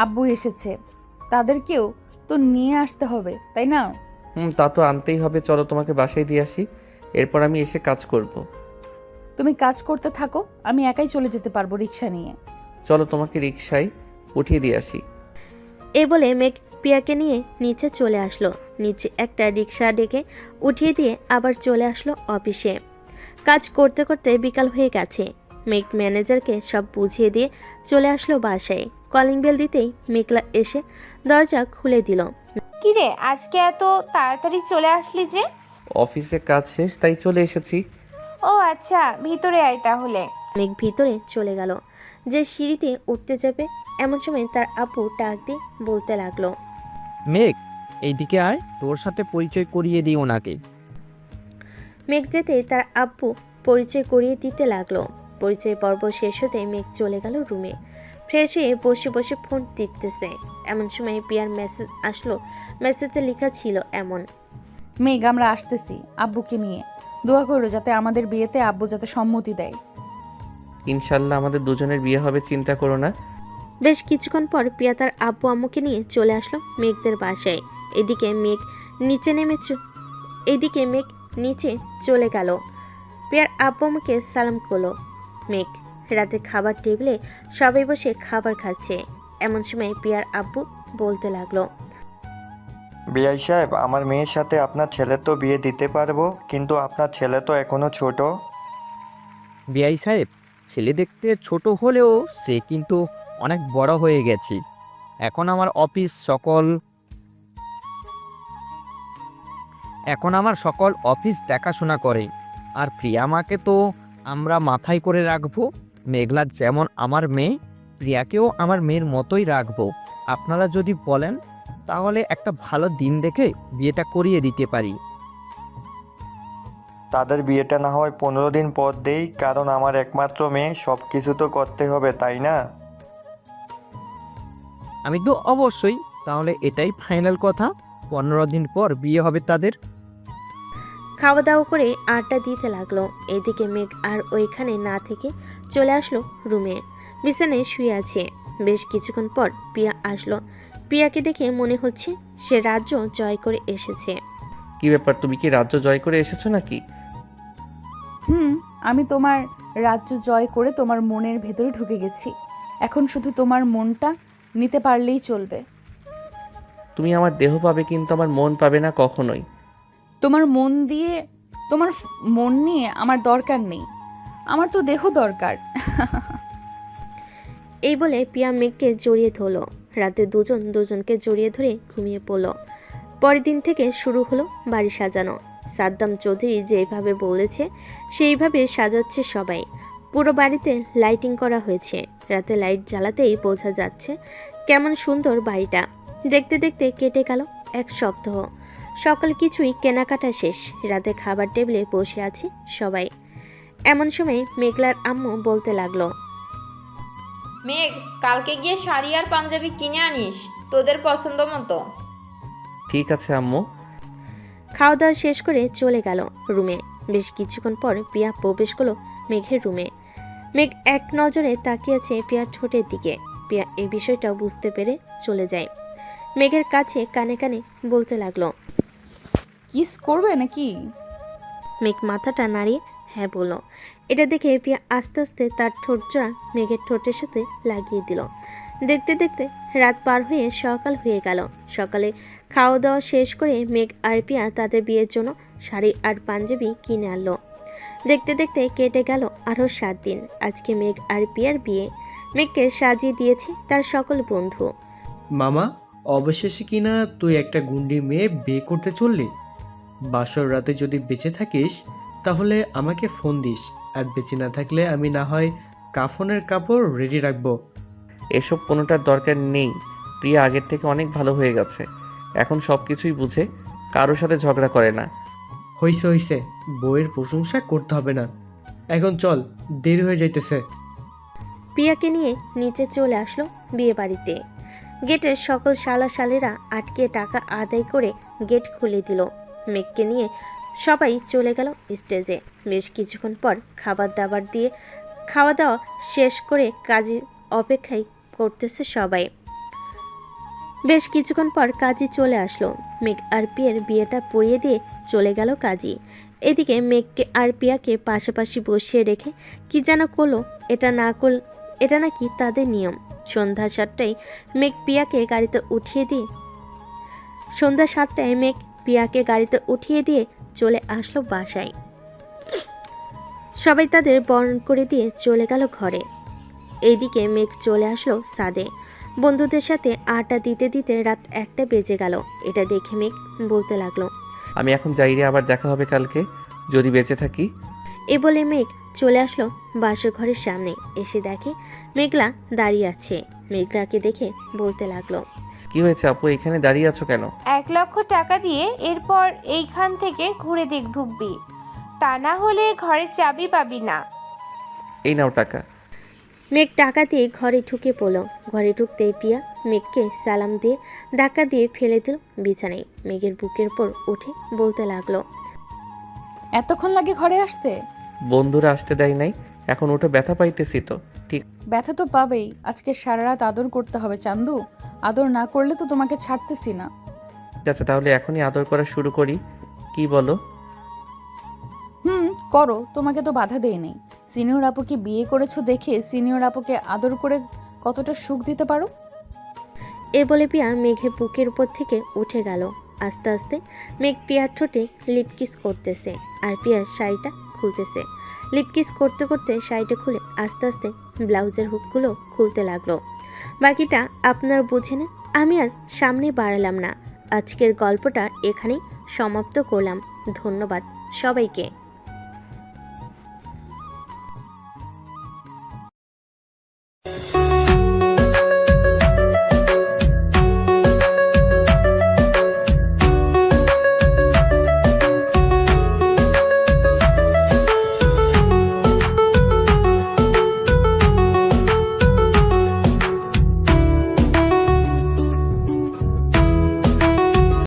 আব্বু এসেছে, তাদেরকেও তো নিয়ে আসতে হবে, তাই না? তা তো আনতেই হবে। চলো তোমাকে বাসায় দিয়ে আসি, এরপর আমি এসে কাজ করব। তুমি কাজ করতে থাকো, আমি একাই চলে যেতে পারবো রিক্সা নিয়ে। চলো তোমাকে রিক্সায় উঠিয়ে দিয়ে আসি। এই বলে মেঘ পিয়াকে নিয়ে নিচে চলে আসলো। নিচে একটা রিক্সা ডেকে উঠিয়ে দিয়ে আবার চলে আসলো অফিসে। কাজ করতে করতে বিকাল হয়ে গেছে। মেঘ ম্যানেজারকে সব বুঝিয়ে দিয়ে চলে আসলো বাসায়। কলিং বেল দিতেই মেঘলা এসে দরজা খুলে দিল। কিরে আজকে এত তাড়াতাড়ি চলে আসলি যে? অফিসে কাজ শেষ, তাই চলে এসেছি। ও আচ্ছা, ভিতরে আয় তাহলে। মেঘ ভিতরে চলে গেল। যে সিঁড়িতে উঠতে যাবে এমন সময় তার আপু ডাক দিয়ে বলতে লাগলো, মেঘ এইদিকে আয়, তোর সাথে পরিচয় করিয়ে দিই ওনাকে। মেঘ যেতে তার আব্বু পরিচয় করিয়ে দিতে লাগলো। পরিচয় পর্ব শেষ হতে মেঘ চলে গেল রুমে। ফ্রেশ হয়ে বসে বসে ফোন টিপতেছে। এমন সময় পিয়ার মেসেজ আসলো। মেসেজে লেখা ছিল এমন, মেঘ, আমরা আসতেছি আব্বুকে নিয়ে। দোয়া করো যাতে আমাদের বিয়েতে আব্বু যাতে সম্মতি দেয়। ইনশাল্লাহ আমাদের দুজনের বিয়ে হবে, চিন্তা করো না। বেশ কিছুক্ষণ পর পিয়া তার আব্বু আম্মুকে নিয়ে চলে আসলো মেঘদের বাসায়। এদিকে মেঘ নিচে চলে গেল। পিয়ার আব্বু আম্মুকে সালাম করলো। মেঘ রাতে খাবার টেবিলে সবাই বসে খাবার খাচ্ছে। এমন সময় পিয়ার আব্বু বলতে লাগলো, বিআই সাহেব, আমার মেয়ের সাথে আপনার ছেলের তো বিয়ে দিতে পারবো, কিন্তু আপনার ছেলে তো এখনো ছোট। বিআই সাহেব, ছেলে দেখতে ছোট হলেও সে কিন্তু অনেক বড় হয়ে গেছে। এখন আমার সকল অফিস দেখাশোনা করে। আর প্রিয়ামাকে তো আমরা মাথায় করে রাখবো। মেঘলা যেমন আমার মেয়ে, প্রিয়াকেও আমার মেয়ের মতোই রাখবো। আপনারা যদি বলেন তাহলে একটা ভালো দিন দেখে বিয়েটা করিয়ে দিতে পারি। তাদের বিয়েটা না হয় 15 দিন পর দেই, কারণ আমার একমাত্র মেয়ে, সব কিছু তো করতে হবে, তাই না? আমি তো অবশ্যই, তাহলে এটাই ফাইনাল কথা, 15 দিন পর বিয়ে হবে তাদের। খাওয়া দাওয়া করে আড্ডা দিতে লাগলো। এদিকে মেঘ আর ওইখানে না থেকে চলে আসলো রুমে। বিছানায় শুয়ে আছে। বেশ কিছুক্ষণ পর পিয়া আসলো। পিয়াকে দেখে মনে হচ্ছে সে রাজ্য জয় করে এসেছে। কি ব্যাপার, তুমি কি রাজ্য জয় করে এসেছো নাকি? আমি তোমার রাজ্য জয় করে তোমার মনের ভেতরে ঢুকে গেছি। এখন শুধু তোমার মনটা নিতে পারলেই চলবে। তুমি আমার দেহ পাবে, কিন্তু আমার মন পাবে না কখনোই। তোমার মন নিয়ে আমার দরকার নেই, আমার তো দেহ দরকার। এই বলে পিয়া মেঘকে জড়িয়ে ধরল। রাতে দুজন দুজনকে জড়িয়ে ধরে ঘুমিয়ে পড়ল। পরের দিন থেকে শুরু হলো বাড়ি সাজানো। সাদ্দাম চৌধুরী যেভাবে বলেছে সেইভাবে সাজাচ্ছে সবাই। পুরো বাড়িতে লাইটিং করা হয়েছে। রাতে লাইট জ্বালাতেই বোঝা যাচ্ছে কেমন সুন্দর বাড়িটা। দেখতে দেখতে কেটে গেল এক সপ্তাহ। সকাল কিছুই কেনাকাটা শেষ। রাতে খাবার টেবিলে বসে আছে সবাই। এমন সময় মেঘলার আম্মু বলতে লাগলো, মেঘ, কালকে গিয়ে শাড়ি আর পাঞ্জাবি কিনে আনিস তোদের পছন্দ মতো। ঠিক আছে আম্মু। খাওয়া দাওয়া শেষ করে চলে গেল রুমে। বেশ কিছুক্ষণ পর পিয়া প্রবেশ করলো মেঘের রুমে। মেঘ এক নজরে তাকিয়েছে পিয়ার ঠোঁটের দিকে। পিয়া এই বিষয়টা বুঝতে পেরে চলে যায়। মেঘের কাছে কানে কানে বলতে লাগলো, কিস করবে নাকি? মেঘ মাথাটা নাড়িয়ে হ্যাঁ বলল। এটা দেখে পিয়া আস্তে আস্তে তার ঠোঁটজোড়া মেঘের ঠোঁটের সাথে লাগিয়ে দিল। দেখতে দেখতে রাত পার হয়ে সকাল হয়ে গেল। সকালে খাওয়া দাওয়া শেষ করে মেঘ আর পিয়া তাদের বিয়ের জন্য শাড়ি আর পাঞ্জাবি কিনে আনলো। দেখতে দেখতে কেটে গেল আরও 7 দিন। আজকে মেঘ আর পিয়ার বিয়ে। মেঘকে সাজিয়ে দিয়েছে তার সকল বন্ধু। মামা, অবশেষে কিনা তুই একটা গুন্ডি মেয়ে বিয়ে করতে চললি। বাসর রাতে যদি বেঁচে থাকিস তাহলে আমাকে ফোন দিস, আর বেঁচে না থাকলে আমি না হয় কাফনের কাপড় রেডি রাখবো। এসব কোনোটার দরকার নেই। প্রিয়া আগের থেকে অনেক ভালো হয়ে গেছে, এখন সব কিছুই বুঝে, কারোর সাথে ঝগড়া করে না। হইছে হইছে, বউয়ের প্রশংসা করতে হবে না। এখন চল, দেরি হয়ে যাইতেছে। প্রিয়াকে নিয়ে নিচে চলে আসলো বিয়ে বাড়িতে। গেটের সকল শালা-শালিরা আটকে টাকা আদায় করে গেট খুলে দিল। মেঘকে নিয়ে সবাই চলে গেল স্টেজে। বেশ কিছুক্ষণ পর খাওয়া দাওয়া শেষ করে কাজী অপেক্ষায় করতেছে সবাই। বেশ কিছুক্ষণ পর কাজী চলে আসলো। মেঘ আর পিয়ার বিয়েটা পড়িয়ে দিয়ে চলে গেল কাজী। এদিকে মেঘকে আর পিয়াকে পাশাপাশি বসিয়ে রেখে কি যেন করলো। এটা নাকি তাদের নিয়ম। সন্ধ্যা 7টায় মেঘ পিয়াকে গাড়িতে উঠিয়ে দিয়ে চলে আসলো বাসায়। সবাই তাদের বরণ করে দিয়ে চলে গেল ঘরে। এইদিকে মেঘ চলে আসলো ছাদে। বন্ধুদের সাথে আড্ডা দিতে দিতে রাত 1টা বেজে গেল। এটা দেখে মেঘ বলতে লাগলো, আমি এখন যাই রে, আবার দেখা হবে কালকে যদি বেঁচে থাকি। এ বলে মেঘ চলে আসলো বাসর ঘরের সামনে। এসে দেখে মেঘলা দাঁড়িয়ে আছে। মেঘলাকে দেখে বলতে লাগলো, কি হয়েছে আপু, এখানে দাঁড়িয়ে আছো কেন? 1 লক্ষ টাকা দিয়ে এরপর এইখান থেকে ঘুরে ঢুকবি, তা না হলে ঘরের চাবি পাবি না। এই নাও টাকা। মেঘ টাকা দিয়ে ঘরে ঢুকে পড়ল। ঘরে ঢুকতেই পিয়া মেঘকে সালাম দিয়ে ধাক্কা দিয়ে ফেলে দিল বিছানায়। মেঘের বুকের উপর উঠে বলতে লাগলো, এতক্ষণ লাগে ঘরে আসতে? বন্ধুরা আসতে দেয় নাই, এখন ওটা ব্যথা পাইতেছি তো। ঠিক ব্যথা তো পাবেই। আজকে সারা রাত আদর করতে হবে চান্দু। আদর না করলে তো তোমাকে ছাড়তেছি না। আছে, তাহলে এখনই আদর করা শুরু করি, কি বলো? করো, তোমাকে তো বাধা দেই নেই। সিনিয়র আপুকে বিয়ে করেছো দেখে সিনিয়র আপুকে আদর করে কতটা সুখ দিতে পারো। এ বলে পিয়া মেঘের বুকের উপর থেকে উঠে গেল। আস্তে আস্তে মেঘ পিয়ার ঠোঁটে লিপকিস করতেছে আর পিয়ার শাড়িটা খুলতেছে। লিপকিস করতে করতে শাড়িটা খুলে আস্তে আস্তে ব্লাউজের হুকগুলো খুলতে লাগলো। বাকিটা আপনার বুঝে নেন, আমি আর সামনে বাড়ালাম না। আজকের গল্পটা এখানেই সমাপ্ত করলাম। ধন্যবাদ সবাইকে।